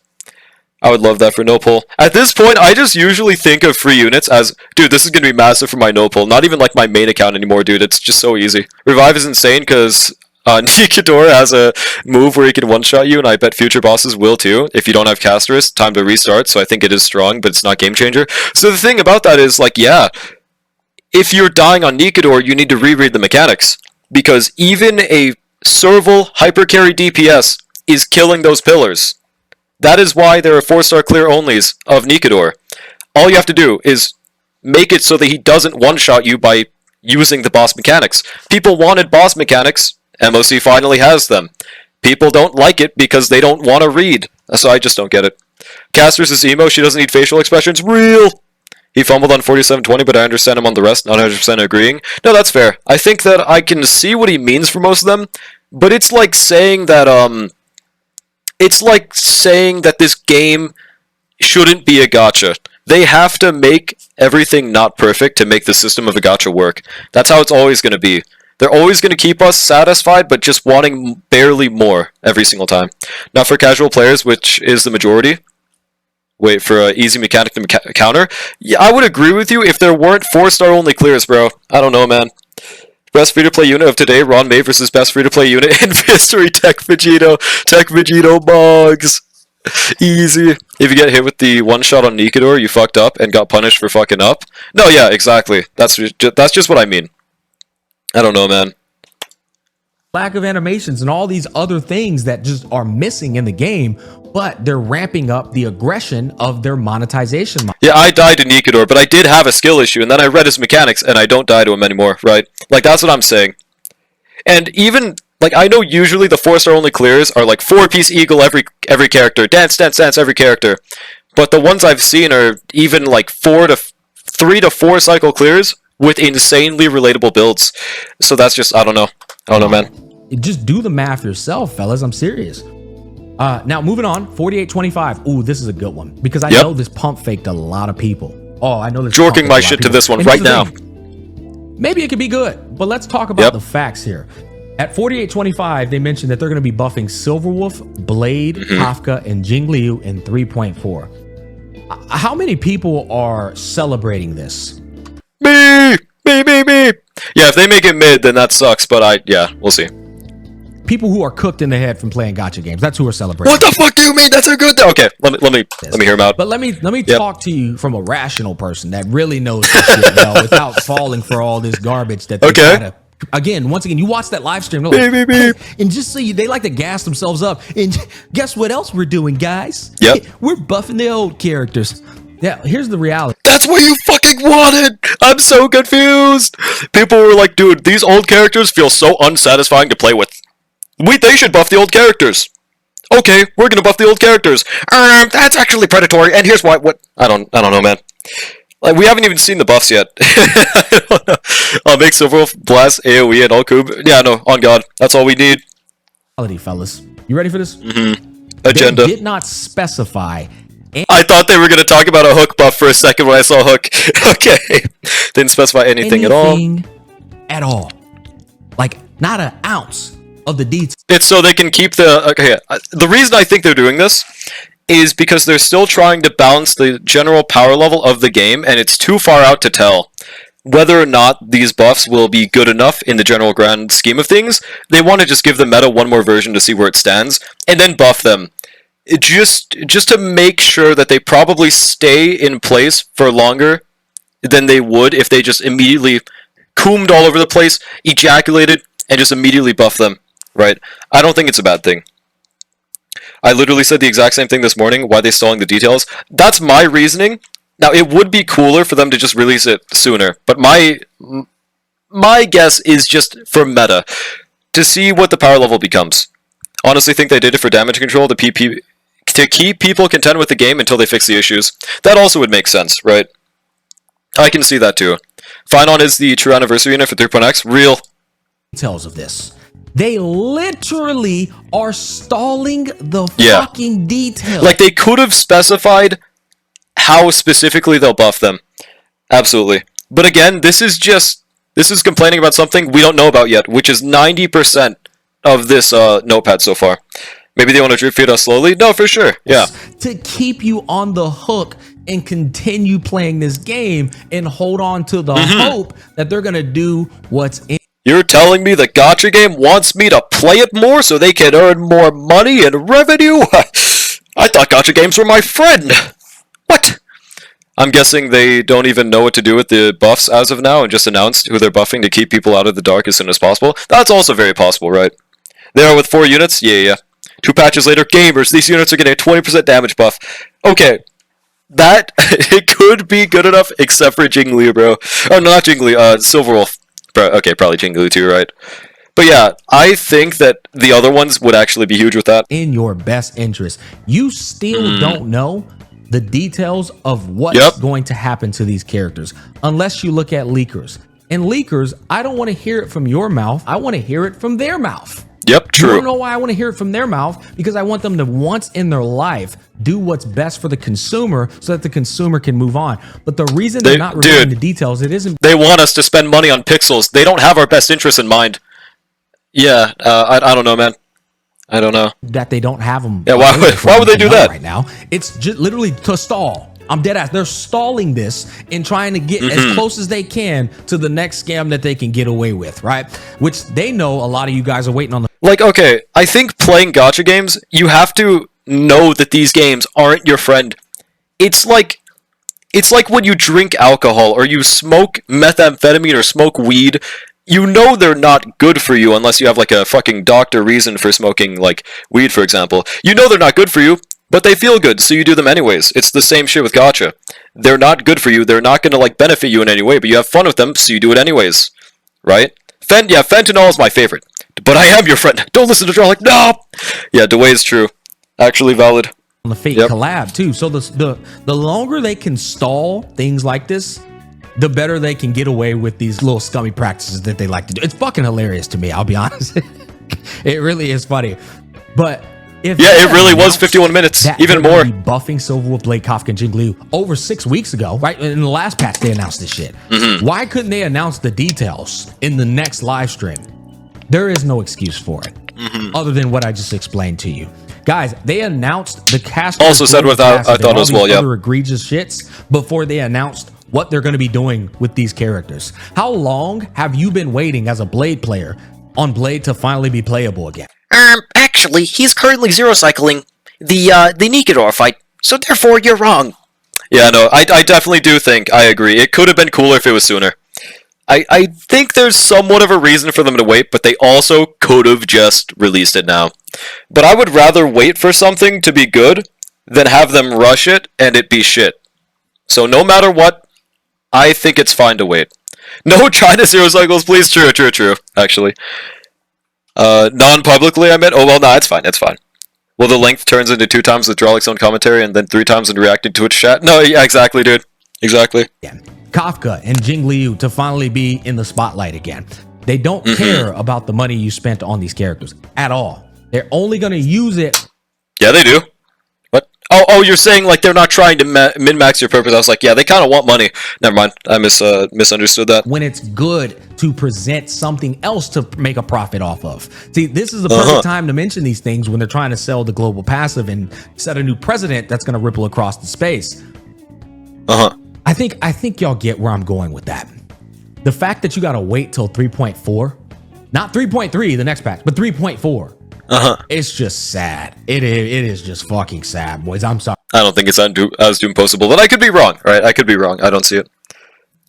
I would love that for no pull. At this point, I just usually think of free units as, dude, this is going to be massive for my no pull. Not even like my main account anymore, dude. It's just so easy. Revive is insane because Nikador has a move where he can one-shot you, and I bet future bosses will too. If you don't have Casterus, time to restart, so I think it is strong, but it's not game changer. So the thing about that is, like, yeah, if you're dying on Nikador, you need to reread the mechanics. Because even a serval hypercarry DPS is killing those pillars. That is why there are 4-star clear onlys of Nikador. All you have to do is make it so that he doesn't one-shot you by using the boss mechanics. People wanted boss mechanics, MOC finally has them. People don't like it because they don't want to read. So I just don't get it. Caster's is emo, she doesn't need facial expressions. Real! He fumbled on 47-20, but I understand him on the rest, not 100% agreeing. No, that's fair. I think that I can see what he means for most of them, but it's like saying that, this game shouldn't be a gacha. They have to make everything not perfect to make the system of a gacha work. That's how it's always going to be. They're always going to keep us satisfied, but just wanting barely more every single time. Not for casual players, which is the majority. Wait, for an easy mechanic to counter? Yeah, I would agree with you if there weren't 4-star only clears, bro. I don't know, man. Best free-to-play unit of today, Ron May versus best free-to-play unit in history, Tech Vegito. Tech Vegito bugs. Easy. If you get hit with the one-shot on Nikador, you fucked up and got punished for fucking up. No, yeah, exactly. That's just what I mean. I don't know, man. Lack of animations and all these other things that just are missing in the game, but they're ramping up the aggression of their monetization. Yeah, I died to Nikador, but I did have a skill issue, and then I read his mechanics, and I don't die to him anymore, right? Like, that's what I'm saying. And even, like, I know usually the 4-star only clears are like 4-piece eagle every character, dance, dance, dance every character. But the ones I've seen are even like 3 to 4 cycle clears with insanely relatable builds. So that's just, I don't know. I don't know, man. Just do the math yourself, fellas. I'm serious. Now moving on, 4825. Ooh, this is a good one because I Yep. know this pump faked a lot of people. Oh, I know this. Jorking my shit to this one right now. Maybe it could be good, but let's talk about the facts here. At 4825, they mentioned that they're going to be buffing Silverwolf, Blade, Kafka, and Jingliu in 3.4. How many people are celebrating this? Me! Yeah, if they make it mid, then that sucks, but we'll see. People who are cooked in the head from playing gacha games. That's who are celebrating. What the fuck do you mean? That's a good thing. Okay, let me hear him out. But let me talk to you from a rational person that really knows this shit, without falling for all this garbage that they try to. Once again, you watch that live stream, like, and just so they like to gas themselves up. And guess what else we're doing, guys? Yep. We're buffing the old characters. Yeah, here's the reality. That's what you fucking wanted! I'm so confused! People were like, dude, these old characters feel so unsatisfying to play with. They should buff the old characters. Okay, we're gonna buff the old characters. That's actually predatory, and here's why. What? I don't know, man. Like, we haven't even seen the buffs yet. I don't know. I'll make Silverwolf, Blast, AoE, and all Cube. Yeah, no, on God. That's all we need. Fellas. You ready for this? Agenda. They did not specify. I thought they were going to talk about a hook buff for a second when I saw hook. Okay. Didn't specify anything at all. Like, not an ounce of the details. It's so they can keep the... Okay, the reason I think they're doing this is because they're still trying to balance the general power level of the game, and it's too far out to tell whether or not these buffs will be good enough in the general grand scheme of things. They want to just give the meta one more version to see where it stands, and then buff them. Just to make sure that they probably stay in place for longer than they would if they just immediately coomed all over the place, ejaculated, and just immediately buff them, right? I don't think it's a bad thing. I literally said the exact same thing this morning. Why are they stalling the details? That's my reasoning. Now, it would be cooler for them to just release it sooner, but my guess is just for meta, to see what the power level becomes. Honestly, think they did it for damage control to keep people content with the game until they fix the issues. That also would make sense, right? I can see that too. Finon is the true anniversary unit for 3.x. Real. Details of this. They literally are stalling the fucking details. Like, they could have specified how specifically they'll buff them. Absolutely. But again, this is complaining about something we don't know about yet, which is 90% of this notepad so far. Maybe they want to drip feed us slowly? No, for sure. Yeah. To keep you on the hook and continue playing this game and hold on to the hope that they're going to do what's in. You're telling me the gacha game wants me to play it more so they can earn more money and revenue? I thought gacha games were my friend. What? I'm guessing they don't even know what to do with the buffs as of now and just announced who they're buffing to keep people out of the dark as soon as possible. That's also very possible, right? They are with 4 units? Yeah. 2 patches later, gamers, these units are getting a 20% damage buff. Okay. That, it could be good enough, except for Jingliu, bro. Oh, no, not Jingliu, Silverwolf. Bro, okay, probably Jingliu too, right? But yeah, I think that the other ones would actually be huge with that. In your best interest. You still don't know the details of what's going to happen to these characters, unless you look at leakers. And leakers, I don't want to hear it from your mouth. I want to hear it from their mouth. Yep, true. You don't know why I want to hear it from their mouth? Because I want them to once in their life do what's best for the consumer so that the consumer can move on. But the reason they're not revealing the details, it isn't. They want us to spend money on pixels. They don't have our best interests in mind. Yeah, I don't know, man. I don't know. That they don't have them. Yeah, why would they do that? Right now, it's just literally to stall. I'm dead ass. They're stalling this and trying to get as close as they can to the next scam that they can get away with, right? Which they know a lot of you guys are waiting on the. Like, okay, I think playing gacha games, you have to know that these games aren't your friend. It's like when you drink alcohol or you smoke methamphetamine or smoke weed. You know they're not good for you unless you have like a fucking doctor reason for smoking like weed, for example. You know they're not good for you, but they feel good, so you do them anyways. It's the same shit with gacha. They're not good for you. They're not going to like benefit you in any way, but you have fun with them, so you do it anyways. Right? Fentanyl is my favorite. But I am your friend. Don't listen to John. Like, no! Yeah, Dewey is true. Actually valid. On the fake collab, too. So the longer they can stall things like this, the better they can get away with these little scummy practices that they like to do. It's fucking hilarious to me, I'll be honest. It really is funny. But If Yeah, they it really was announced 51 minutes, that even they're more. gonna be buffing Silverwolf, Blade, Kafka, and Jingliu over 6 weeks ago, right? In the last patch, they announced this shit. Why couldn't they announce the details in the next live stream? There is no excuse for it, other than what I just explained to you. Guys, they announced the cast. Also said without, I thought as well, yeah. Other egregious shits before they announced what they're going to be doing with these characters. How long have you been waiting as a Blade player on Blade to finally be playable again? Actually, he's currently zero cycling the Nikador fight, so therefore you're wrong. Yeah, no, I definitely do think, I agree. It could have been cooler if it was sooner. I think there's somewhat of a reason for them to wait, but they also could have just released it now. But I would rather wait for something to be good than have them rush it and it be shit. So no matter what, I think it's fine to wait. No China zero cycles, please. True, actually. Non-publicly, I meant? Oh, well, no, it's fine, Well, the length turns into 2 times the Drolix own commentary and then 3 times in reacting Twitch chat? No, yeah, exactly, dude. Exactly. Yeah. Kafka and Jingliu to finally be in the spotlight again. They don't care about the money you spent on these characters at all. They're only going to use it. Yeah, they do. What? Oh, you're saying like they're not trying to min-max your purpose. I was like, yeah, they kind of want money. Never mind. I misunderstood that. When it's good to present something else to make a profit off of. See, this is the perfect time to mention these things when they're trying to sell the global passive and set a new precedent that's going to ripple across the space. I think y'all get where I'm going with that. The fact that you got to wait till 3.4, not 3.3, the next patch, but 3.4. It's just sad. It is just fucking sad, boys. I'm sorry. I don't think it's as doom possible, but I could be wrong, right? I could be wrong. I don't see it.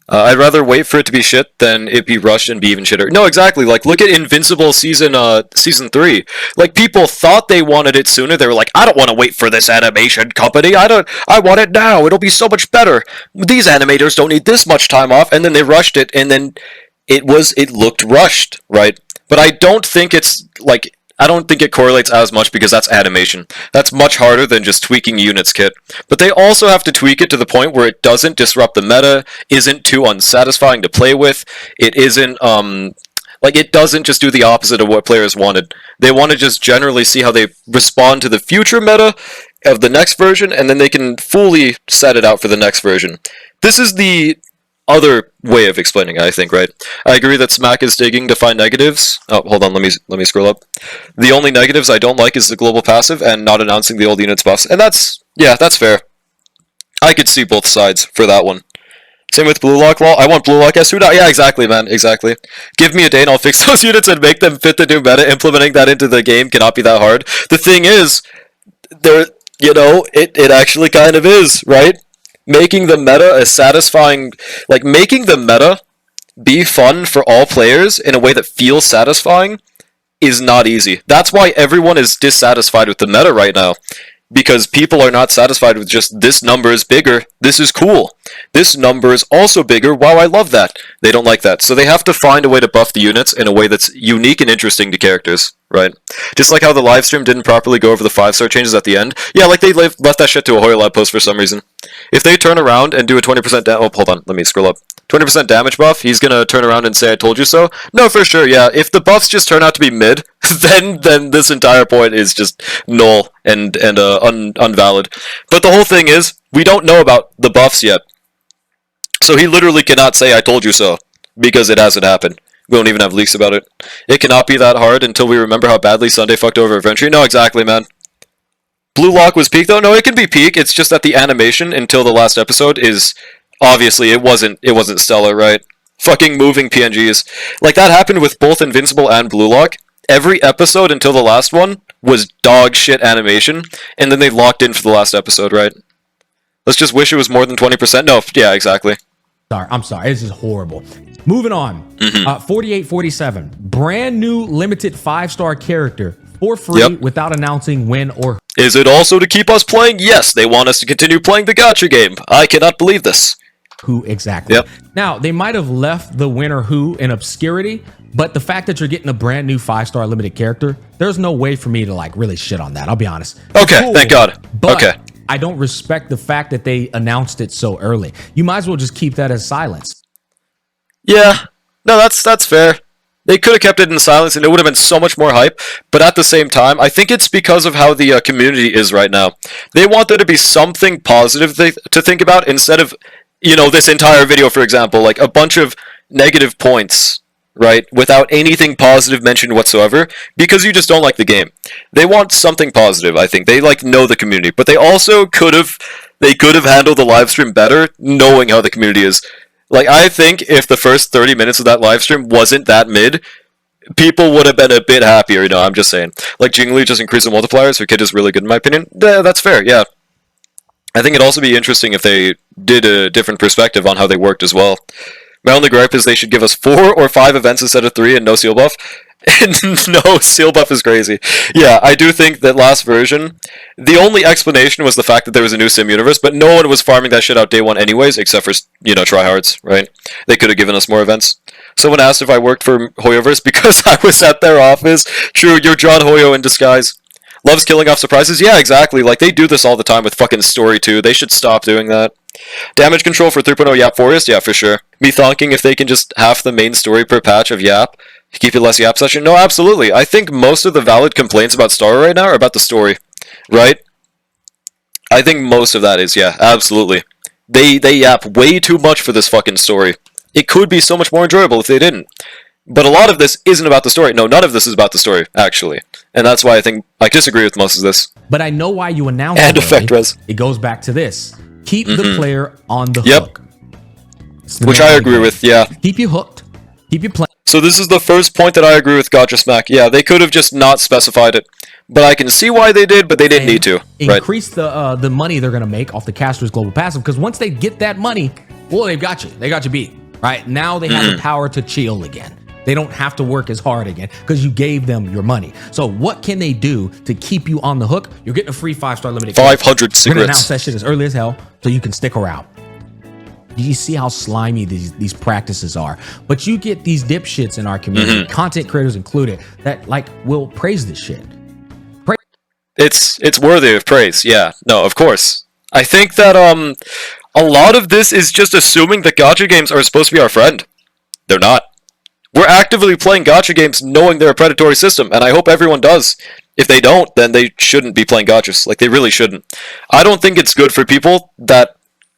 I'd rather wait for it to be shit than it be rushed and be even shitter. No, exactly. Like, look at Invincible season 3. Like, people thought they wanted it sooner. They were like, I don't want to wait for this animation company. I want it now. It'll be so much better. These animators don't need this much time off. And then they rushed it, and then it looked rushed, right? But I don't think it's like, I don't think it correlates as much because that's animation. That's much harder than just tweaking units kit. But they also have to tweak it to the point where it doesn't disrupt the meta, isn't too unsatisfying to play with, it isn't, like, it doesn't just do the opposite of what players wanted. They want to just generally see how they respond to the future meta of the next version, and then they can fully set it out for the next version. This is the other way of explaining it, I think, right? I agree that Smack is digging to find negatives. Oh, hold on, let me scroll up. The only negatives I don't like is the global passive and not announcing the old units buffs, and that's fair. I could see both sides for that one. Same with Blue Lock Law. I want Blue Lock S2. Yeah, exactly, man, exactly. Give me a day and I'll fix those units and make them fit the new meta. Implementing that into the game cannot be that hard. The thing is, it actually kind of is, right? Making the meta a satisfying, like, making the meta be fun for all players in a way that feels satisfying is not easy. That's why everyone is dissatisfied with the meta right now. Because people are not satisfied with just, this number is bigger, this is cool. This number is also bigger, wow, I love that. They don't like that. So they have to find a way to buff the units in a way that's unique and interesting to characters, right? Just like how the live stream didn't properly go over the 5-star changes at the end. Yeah, like they left that shit to a Hoyer Lab post for some reason. If they turn around and do a 20% oh, hold on, let me scroll up. 20% damage buff, he's gonna turn around and say, I told you so? No, for sure, yeah. If the buffs just turn out to be mid, then this entire point is just null and unvalid. But the whole thing is, we don't know about the buffs yet. So he literally cannot say, I told you so, because it hasn't happened. We don't even have leaks about it. It cannot be that hard until we remember how badly Sunday fucked over Adventure. No, exactly, man. Blue Lock was peak, though? No, it can be peak. It's just that the animation until the last episode is... Obviously, it wasn't stellar, right? Fucking moving PNGs. Like, that happened with both Invincible and Blue Lock. Every episode until the last one was dog shit animation, and then they locked in for the last episode, right? Let's just wish it was more than 20%. No, yeah, exactly. I'm sorry. This is horrible. Moving on. 4847. Brand new limited 5-star character for free without announcing when or... Is it also to keep us playing? Yes, they want us to continue playing the gacha game. I cannot believe this. Who exactly? Yep. Now, they might have left the winner who in obscurity, but the fact that you're getting a brand new 5-star limited character, there's no way for me to like really shit on that. I'll be honest. Okay, cool, thank God. But okay. I don't respect the fact that they announced it so early. You might as well just keep that as silence. Yeah. No, that's fair. They could have kept it in silence, and it would have been so much more hype. But at the same time, I think it's because of how the community is right now. They want there to be something positive to think about instead of, this entire video, for example, like a bunch of negative points, right? Without anything positive mentioned whatsoever, because you just don't like the game. They want something positive, I think. They know the community, but they also could have handled the live stream better, knowing how the community is. Like, I think if the first 30 minutes of that live stream wasn't that mid, people would have been a bit happier, I'm just saying. Like, Jingli just increased the multipliers, her kid is really good in my opinion. That's fair, yeah. I think it'd also be interesting if they did a different perspective on how they worked as well. My only gripe is they should give us 4 or 5 events instead of 3 and no seal buff. No, seal buff is crazy. Yeah, I do think that last version, the only explanation was the fact that there was a new sim universe, but no one was farming that shit out day one anyways, except for, tryhards, right? They could have given us more events. Someone asked if I worked for Hoyoverse because I was at their office. True, you're John Hoyo in disguise. Loves killing off surprises? Yeah, exactly. Like, they do this all the time with fucking Story 2. They should stop doing that. Damage control for 3.0 Yap Forest? Yeah, for sure. Me thonking if they can just half the main story per patch of Yap. Keep it less Yap session? No, absolutely. I think most of the valid complaints about Star right now are about the story, right? I think most of that is, yeah, absolutely. They yap way too much for this fucking story. It could be so much more enjoyable if they didn't. But a lot of this isn't about the story. No, none of this is about the story, actually. And that's why I think I disagree with most of this. But I know why you announced and effect res. It goes back to this. Keep the player on the hook. Which I agree with, yeah. Keep you hooked. Keep you playing. So this is the first point that I agree with GachaSmack. Yeah, they could have just not specified it. But I can see why they did, but they didn't need to. Increase the money they're going to make off the Caster's Global Passive, because once they get that money, well, they've got you. They got you beat. Right? Now they have the power to chill again. They don't have to work as hard again because you gave them your money. So what can they do to keep you on the hook? You're getting a free 5-star limited 500 cigarettes. We're going to announce that shit as early as hell so you can stick around. You see how slimy these practices are. But you get these dipshits in our community, content creators included, that will praise this shit. It's worthy of praise, yeah. No, of course. I think that a lot of this is just assuming that gacha games are supposed to be our friend. They're not. We're actively playing gacha games knowing they're a predatory system, and I hope everyone does. If they don't, then they shouldn't be playing gachas. Like, they really shouldn't. I don't think it's good for people that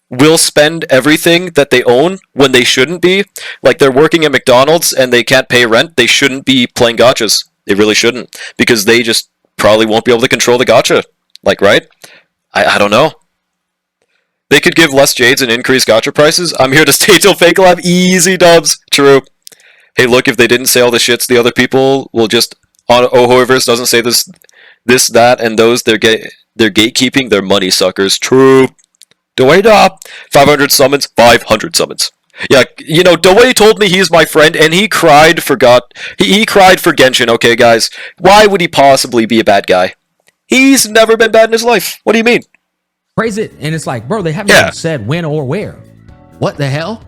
will spend everything that they own when they shouldn't be. Like, they're working at McDonald's and they can't pay rent. They shouldn't be playing gachas. They really shouldn't. Because they just probably won't be able to control the gacha. Like, right? I don't know. They could give less jades and increase gacha prices. I'm here to stay till Fake Lab. Easy dubs. True. Hey, look, if they didn't say all the shits, the other people will just... Hoyoverse doesn't say this, that, and those. They're gatekeeping. They're money suckers. True. Dwayne up. 500 summons. 500 summons. Yeah, Dwayne told me he's my friend, and he cried for he cried for Genshin, okay, guys? Why would he possibly be a bad guy? He's never been bad in his life. What do you mean? Praise it, and it's like, bro, they haven't even said when or where. What the hell?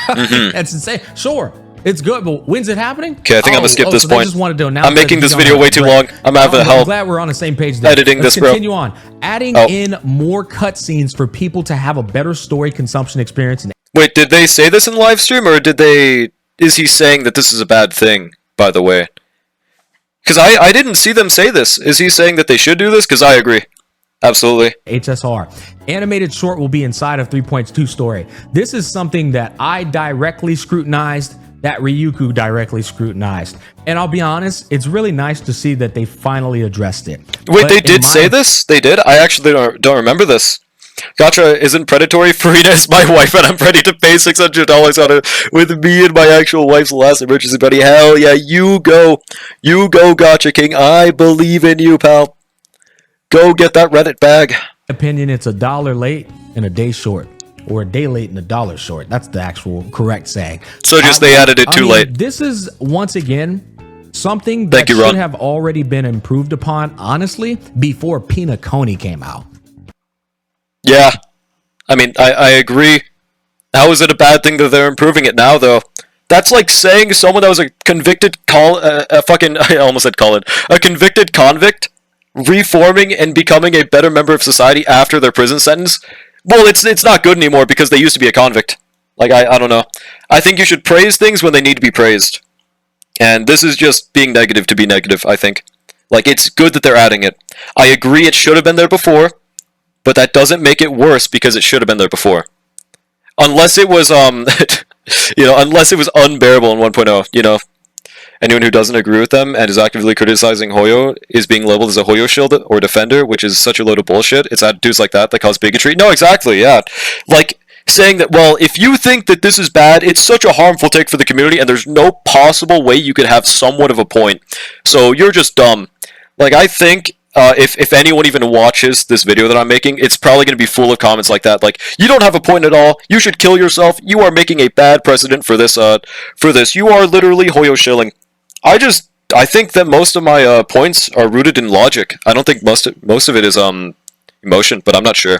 That's insane. Sure, it's good, but when's it happening? Okay, I think I'm gonna skip this so point. Just wanted to announce I'm making this video way too long. I'm having help. I'm glad we're on the same page there. Editing Let's this, bro. Continue on. Adding in more cutscenes for people to have a better story consumption experience. Wait, did they say this in live stream, or is he saying that this is a bad thing, by the way? Because I didn't see them say this. Is he saying that they should do this? Because I agree. Absolutely. HSR. Animated short will be inside of 3.2 story. This is something that I directly scrutinized, that Ryuku directly scrutinized. And I'll be honest, it's really nice to see that they finally addressed it. Wait, but they did say this? They did? I actually don't remember this. Gacha isn't predatory. Farina is my wife, and I'm ready to pay $600 on it with me and my actual wife's last emergency buddy. Hell yeah, you go. You go, Gacha King. I believe in you, pal. Go get that Reddit bag. Opinion, it's $1 late and a day short. Or a day late and $1 short. That's the actual correct saying. So just they added it too late. This is, once again, something that should have already been improved upon, honestly, before Pina Coney came out. Yeah. I mean, I agree. How is it a bad thing that they're improving it now, though? That's like saying someone that was a convicted I almost said Colin. A convicted convict reforming and becoming a better member of society after their prison sentence. Well, it's not good anymore because they used to be a convict. Like, I don't know. I think you should praise things when they need to be praised. And this is just being negative to be negative, I think. Like, it's good that they're adding it. I agree it should have been there before, but that doesn't make it worse because it should have been there before. Unless it was, unless it was unbearable in 1.0, Anyone who doesn't agree with them and is actively criticizing Hoyo is being labeled as a Hoyo shield or defender, which is such a load of bullshit. It's attitudes like that cause bigotry. No, exactly, yeah. Like, saying that, well, if you think that this is bad, it's such a harmful take for the community, and there's no possible way you could have somewhat of a point. So you're just dumb. Like, I think if anyone even watches this video that I'm making, it's probably going to be full of comments like that. Like, you don't have a point at all. You should kill yourself. You are making a bad precedent for this. You are literally Hoyo shilling. I think that most of my points are rooted in logic. I don't think most of it is emotion, but I'm not sure.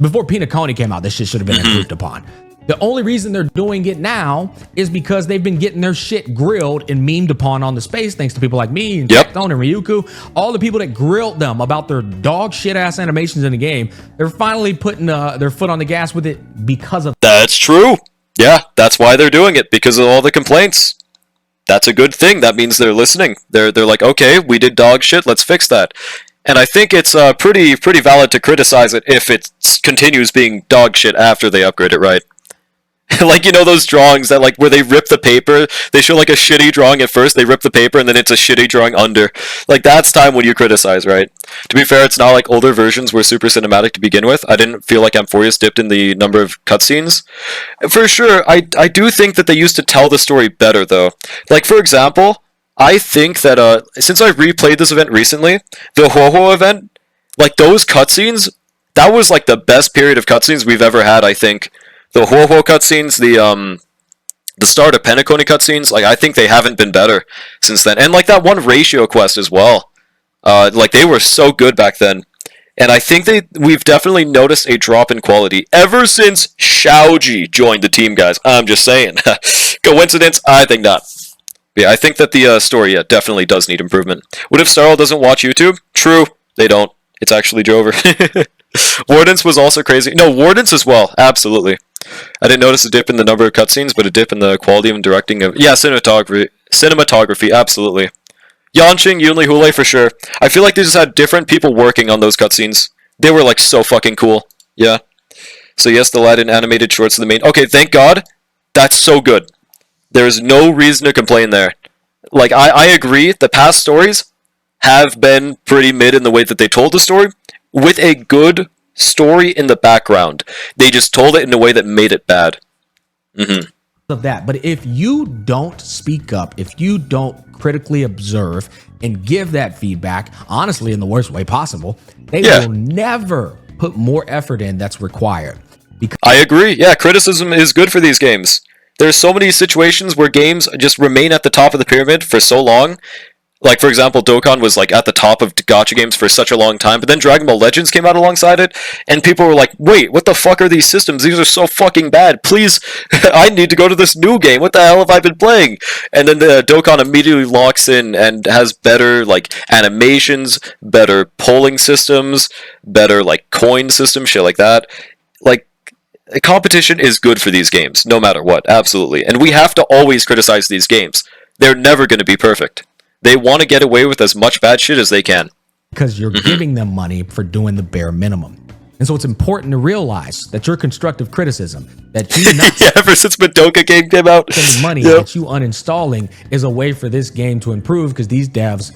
Before Pinaconi came out, this shit should have been improved upon. The only reason they're doing it now is because they've been getting their shit grilled and memed upon on the space, thanks to people like me and Tectone and Ryuku. All the people that grilled them about their dog shit ass animations in the game, they're finally putting their foot on the gas with it because of. That's true. Yeah, that's why they're doing it, because of all the complaints. That's a good thing. That means they're listening. They're like, okay, we did dog shit, let's fix that. And I think it's pretty valid to criticize it if it continues being dog shit after they upgrade it, right? Like, those drawings that, like, where they rip the paper, they show, like, a shitty drawing at first, they rip the paper, and then it's a shitty drawing under. Like, that's time when you criticize, right? To be fair, it's not like older versions were super cinematic to begin with. I didn't feel like Amphorius dipped in the number of cutscenes. For sure, I do think that they used to tell the story better, though. Like, for example, I think that, since I replayed this event recently, the Ho-Ho event, like, those cutscenes, that was, like, the best period of cutscenes we've ever had, I think. The Ho-Ho cutscenes, the start of Penacony cutscenes, like, I think they haven't been better since then. And, like, that one ratio quest as well. Like, they were so good back then. And I think we've definitely noticed a drop in quality ever since Xiaoji joined the team, guys. I'm just saying. Coincidence? I think not. Yeah, I think that the story, definitely does need improvement. What if Starl doesn't watch YouTube? True, they don't. It's actually Jover. Wardens was also crazy. No, Wardens as well, absolutely. I didn't notice a dip in the number of cutscenes, but a dip in the quality and directing of... Yeah, cinematography, absolutely. Yanqing, Yunli, Hule, for sure. I feel like they just had different people working on those cutscenes. They were, like, so fucking cool. Yeah. So yes, the Latin animated shorts of the main... Okay, thank God. That's so good. There's no reason to complain there. Like, I agree, the past stories have been pretty mid in the way that they told the story, with a good story in the background. They just told it in a way that made it bad. Of that. But if you don't speak up, if you don't critically observe and give that feedback, honestly, in the worst way possible, they will never put more effort in that's required. Because I agree. Yeah, criticism is good for these games. There's so many situations where games just remain at the top of the pyramid for so long. Like, for example, Dokkan was, like, at the top of gacha games for such a long time, but then Dragon Ball Legends came out alongside it, and people were like, wait, what the fuck are these systems? These are so fucking bad. Please, I need to go to this new game. What the hell have I been playing? And then the Dokkan immediately locks in and has better, like, animations, better polling systems, better, like, coin systems, shit like that. Like, competition is good for these games, no matter what, absolutely. And we have to always criticize these games. They're never going to be perfect. They want to get away with as much bad shit as they can. Because you're giving them money for doing the bare minimum. And so it's important to realize that your constructive criticism, that you not yeah, ever since Madoka game came out, spending money that you uninstalling is a way for this game to improve, because these devs,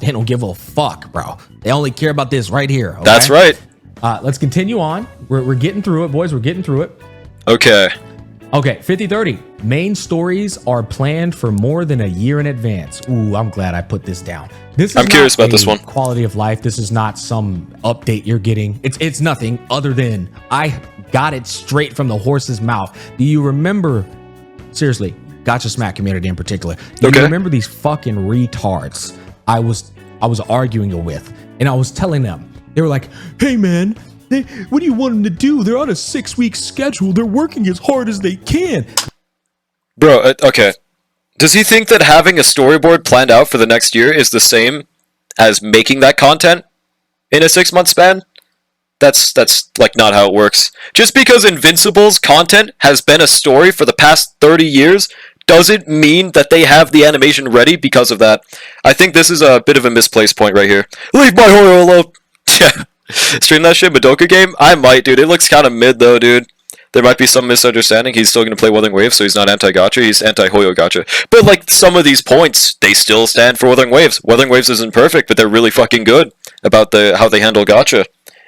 they don't give a fuck, bro. They only care about this right here. Okay? That's right. Let's continue on. We're getting through it, boys. We're getting through it. Okay. Okay, 50-30. Main stories are planned for more than a year in advance. Ooh, I'm glad I put this down. I'm curious about this one. Quality of life. This is not some update you're getting. It's nothing other than I got it straight from the horse's mouth. Do you remember, seriously, GachaSmack community in particular, do you remember these fucking retards I was arguing with? And I was telling them, they were like, hey man, what do you want them to do? They're on a 6-week schedule. They're working as hard as they can. Bro, okay. Does he think that having a storyboard planned out for the next year is the same as making that content in a 6-month span? That's like not how it works. Just because Invincible's content has been a story for the past 30 years doesn't mean that they have the animation ready because of that. I think this is a bit of a misplaced point right here. Leave my horror alone! Yeah. Stream that shit, Madoka game? I might, dude. It looks kind of mid, though, dude. There might be some misunderstanding. He's still going to play Wuthering Waves, so he's not anti-gacha. He's anti-Hoyo gacha. But, like, some of these points, they still stand for Wuthering Waves. Wuthering Waves isn't perfect, but they're really fucking good about how they handle gacha.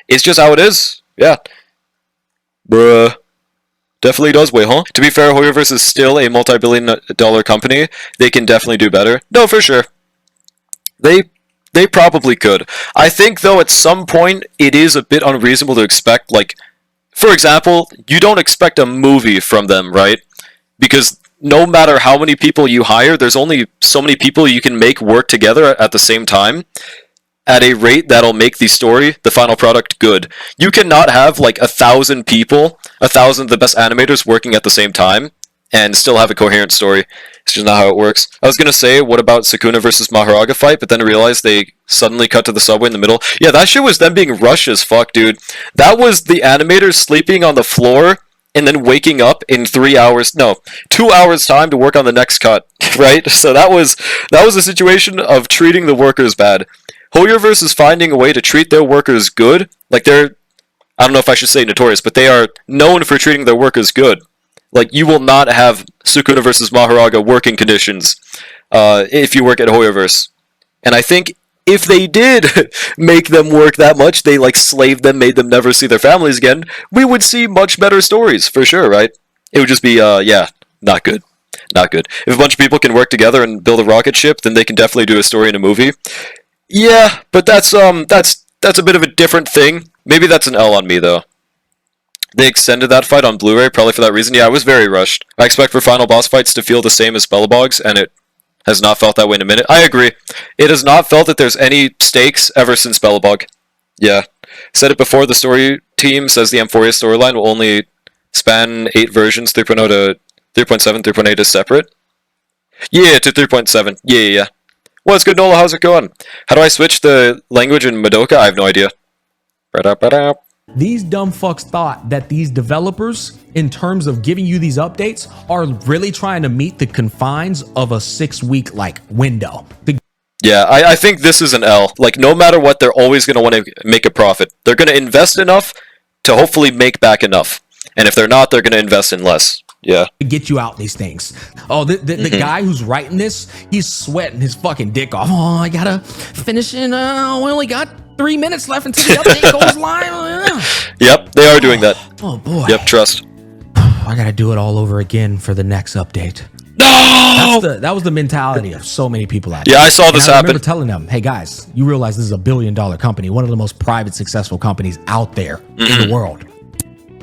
It's just how it is. Yeah. Bruh. Definitely does weigh, huh? To be fair, Hoyoverse is still a multi-billion-dollar company. They can definitely do better. No, for sure. They probably could. I think, though, at some point, it is a bit unreasonable to expect, like, for example, you don't expect a movie from them, right? Because no matter how many people you hire, there's only so many people you can make work together at the same time at a rate that'll make the story, the final product, good. You cannot have, like, 1,000 people, 1,000 of the best animators working at the same time, and still have a coherent story. It's just not how it works. I was gonna say, what about Sukuna versus Maharaga fight, but then I realized they suddenly cut to the subway in the middle. Yeah, that shit was them being rushed as fuck, dude. That was the animators sleeping on the floor and then waking up in 2 hours time to work on the next cut, right? So that was a situation of treating the workers bad. Hoyoverse is finding a way to treat their workers good. Like, they're, I don't know if I should say notorious, but they are known for treating their workers good. Like, you will not have Sukuna versus Maharaga working conditions if you work at Hoyoverse. And I think if they did make them work that much, they, like, slaved them, made them never see their families again, we would see much better stories, for sure, right? It would just be, yeah, not good. Not good. If a bunch of people can work together and build a rocket ship, then they can definitely do a story in a movie. Yeah, but that's a bit of a different thing. Maybe that's an L on me, though. They extended that fight on Blu-ray, probably for that reason. Yeah, I was very rushed. I expect for final boss fights to feel the same as Spellbog's, and it has not felt that way in a minute. I agree. It has not felt that there's any stakes ever since Spellbog. Yeah. Said it before, the story team says the Amphoria storyline will only span 8 versions, 3.0 to 3.7, 3.8 is separate. Yeah, to 3.7. Yeah. What's good, Nola? How's it going? How do I switch the language in Madoka? I have no idea. These dumb fucks thought that these developers, in terms of giving you these updates, are really trying to meet the confines of a 6-week, like, window. Yeah, I think this is an L. Like, no matter what, they're always going to want to make a profit. They're going to invest enough to hopefully make back enough. And if they're not, they're going to invest in less. Yeah. To get you out these things. Oh, the guy who's writing this, he's sweating his fucking dick off. Oh, I gotta finish in, we only got 3 minutes left until the update goes live. Yep, they are doing that. Oh, boy. Yep, trust. I gotta do it all over again for the next update. No! That was the mentality of so many people out there. Yeah, I saw this happen. I remember telling them, hey guys, you realize this is a $1 billion company, one of the most private, successful companies out there in the world.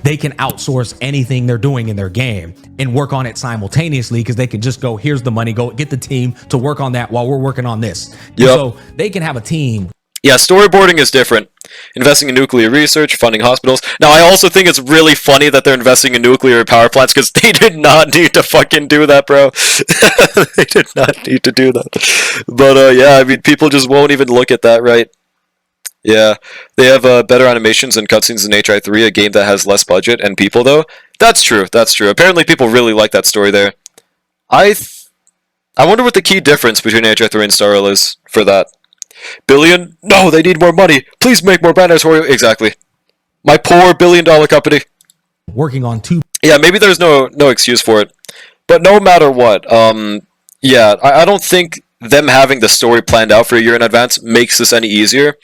They can outsource anything they're doing in their game and work on it simultaneously because they can just go, here's the money, go get the team to work on that while we're working on this. Yep. So they can have a team. Yeah, storyboarding is different. Investing in nuclear research, funding hospitals. Now, I also think it's really funny that they're investing in nuclear power plants because they did not need to fucking do that, bro. They did not need to do that. But, yeah, I mean, people just won't even look at that, right? Yeah, they have better animations and cutscenes than HI 3, a game that has less budget and people, though. That's true, that's true. Apparently people really like that story there. I wonder what the key difference between HI 3 and Star Rail is for that. Billion? No, they need more money. Please make more banners for you. Exactly. My poor $1 billion company. Working on 2. Yeah, maybe there's no excuse for it. But no matter what, yeah, I don't think them having the story planned out for a year in advance makes this any easier.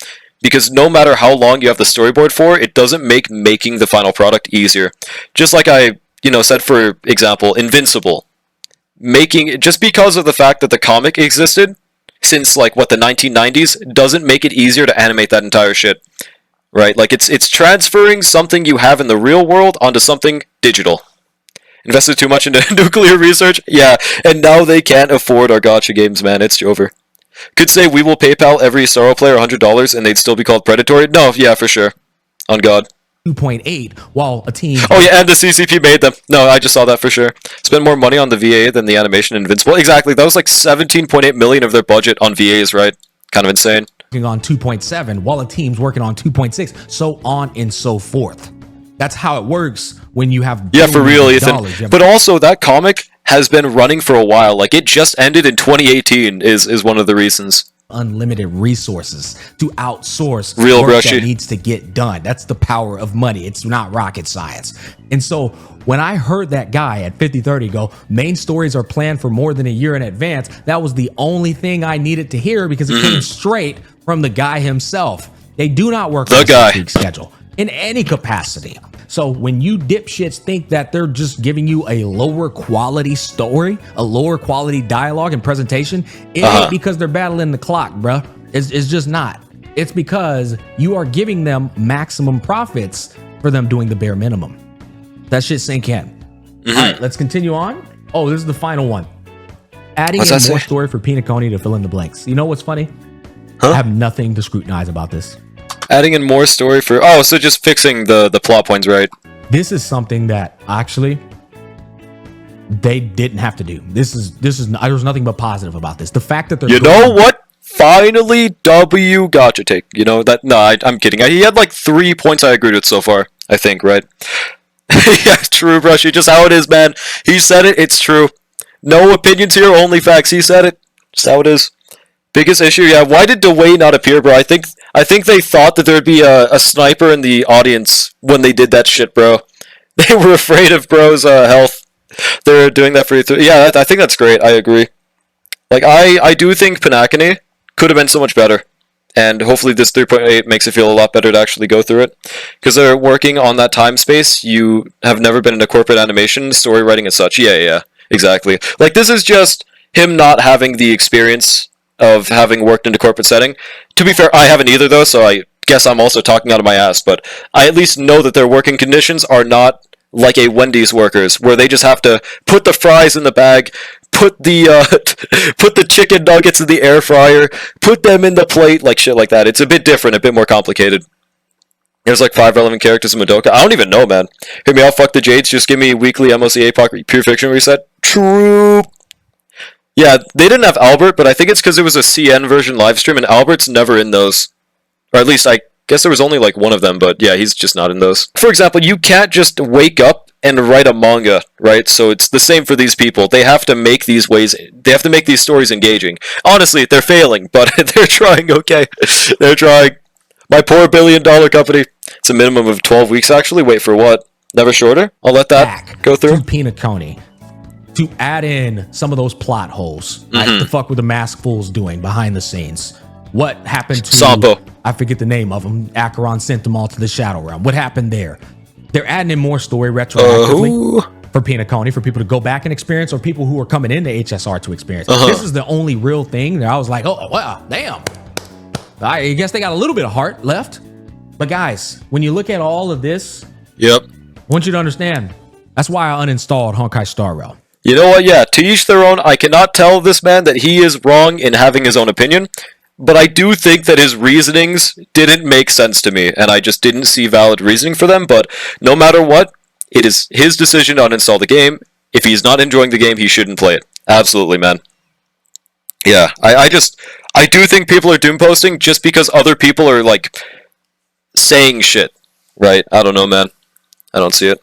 Because no matter how long you have the storyboard for, it doesn't make making the final product easier. Just like I, said, for example, Invincible. Just because of the fact that the comic existed since, like, the 1990s, doesn't make it easier to animate that entire shit. Right? Like, it's transferring something you have in the real world onto something digital. Invested too much into nuclear research? Yeah, and now they can't afford our gacha games, man. It's over. Could say we will PayPal every Sorrow player $100 and they'd still be called predatory? No, yeah, for sure. On God. 2.8 while a team... Oh yeah, and the CCP made them. No, I just saw that for sure. Spend more money on the VA than the animation in Invincible. Exactly, that was like 17.8 million of their budget on VAs, right? Kind of insane. Working on 2.7 while a team's working on 2.6, so on and so forth. That's how it works when you have Yeah, for real, billions of Ethan. dollars. But also, that comic has been running for a while. Like, it just ended in 2018 is one of the reasons. Unlimited resources to outsource Real work brushy. that needs to get done. That's the power of money. It's not rocket science. And so when I heard that guy at 5030 go, main stories are planned for more than a year in advance, that was the only thing I needed to hear because it came straight from the guy himself. They do not work on a 6-week schedule in any capacity. So when you dipshits think that they're just giving you a lower quality story, a lower quality dialogue and presentation, it ain't because they're battling the clock, bruh. It's just not. It's because you are giving them maximum profits for them doing the bare minimum. That shit sink in. All right, let's continue on. Oh, this is the final one. Adding in more story for Pinaconi to fill in the blanks. You know what's funny? I have nothing to scrutinize about this. Adding in more story for... Oh, so just fixing the plot points, right? This is something that actually they didn't have to do. There's nothing but positive about this. The fact that they're... You know what? Finally, W gotcha take. You know that? No, I'm kidding. He had like 3 points I agreed with so far, I think, right? Yeah, true, Brushy. Just how it is, man. He said it. It's true. No opinions here, only facts. He said it. Just how it is. Biggest issue, yeah. Why did Dwayne not appear, bro? I think they thought that there'd be a sniper in the audience when they did that shit, bro. They were afraid of bro's health. They're doing that for you. Yeah, I think that's great. I agree. Like, I do think Pinacony could have been so much better. And hopefully this 3.8 makes it feel a lot better to actually go through it. Because they're working on that time space. You have never been in a corporate animation, story writing and such. Yeah, exactly. Like, this is just him not having the experience of having worked in a corporate setting. To be fair, I haven't either, though, so I guess I'm also talking out of my ass. But I at least know that their working conditions are not like a Wendy's workers, where they just have to put the fries in the bag, put the put the chicken nuggets in the air fryer, put them in the plate, like shit like that. It's a bit different, a bit more complicated. There's like 5 relevant characters in Madoka. I don't even know, man. Hear me out, fuck the Jades, just give me weekly MOCA Pure Fiction reset. True. Yeah, they didn't have Albert, but I think it's because it was a CN version livestream, and Albert's never in those. Or at least I guess there was only like one of them, but yeah, he's just not in those. For example, you can't just wake up and write a manga, right? So it's the same for these people. They have to make these stories engaging. Honestly, they're failing, but they're trying, okay? They're trying. My poor $1 billion company. It's a minimum of 12 weeks, actually. Wait, for what? Never shorter? I'll let that go through. To Pinacony, to add in some of those plot holes. Like, what the fuck were the masked fools doing behind the scenes? What happened to Sampo? I forget the name of them. Acheron sent them all to the Shadow Realm. What happened there? They're adding in more story retroactively for Pinacony, for people to go back and experience, or people who are coming into HSR to experience. This is the only real thing that I was like, oh, wow, damn. I guess they got a little bit of heart left. But guys, when you look at all of this, Yep. I want you to understand, that's why I uninstalled Honkai Star Rail. You know what? Yeah, to each their own. I cannot tell this man that he is wrong in having his own opinion, but I do think that his reasonings didn't make sense to me, and I just didn't see valid reasoning for them. But no matter what, it is his decision to uninstall the game. If he's not enjoying the game, he shouldn't play it. Absolutely, man. Yeah, I do think people are doom posting just because other people are, like, saying shit, right? I don't know, man. I don't see it.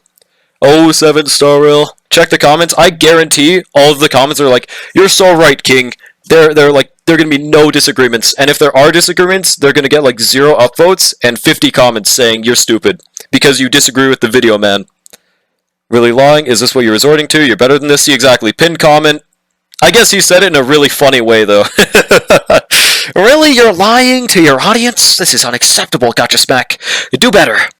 Oh, 7-star rail. Check the comments. I guarantee all of the comments are like, "You're so right, King." They're gonna be no disagreements, and if there are disagreements, they're gonna get like 0 upvotes and 50 comments saying you're stupid because you disagree with the video, man. Really lying? Is this what you're resorting to? You're better than this. See, exactly. Pinned comment. I guess he said it in a really funny way, though. Really? You're lying to your audience? This is unacceptable, GachaSmack. Do better.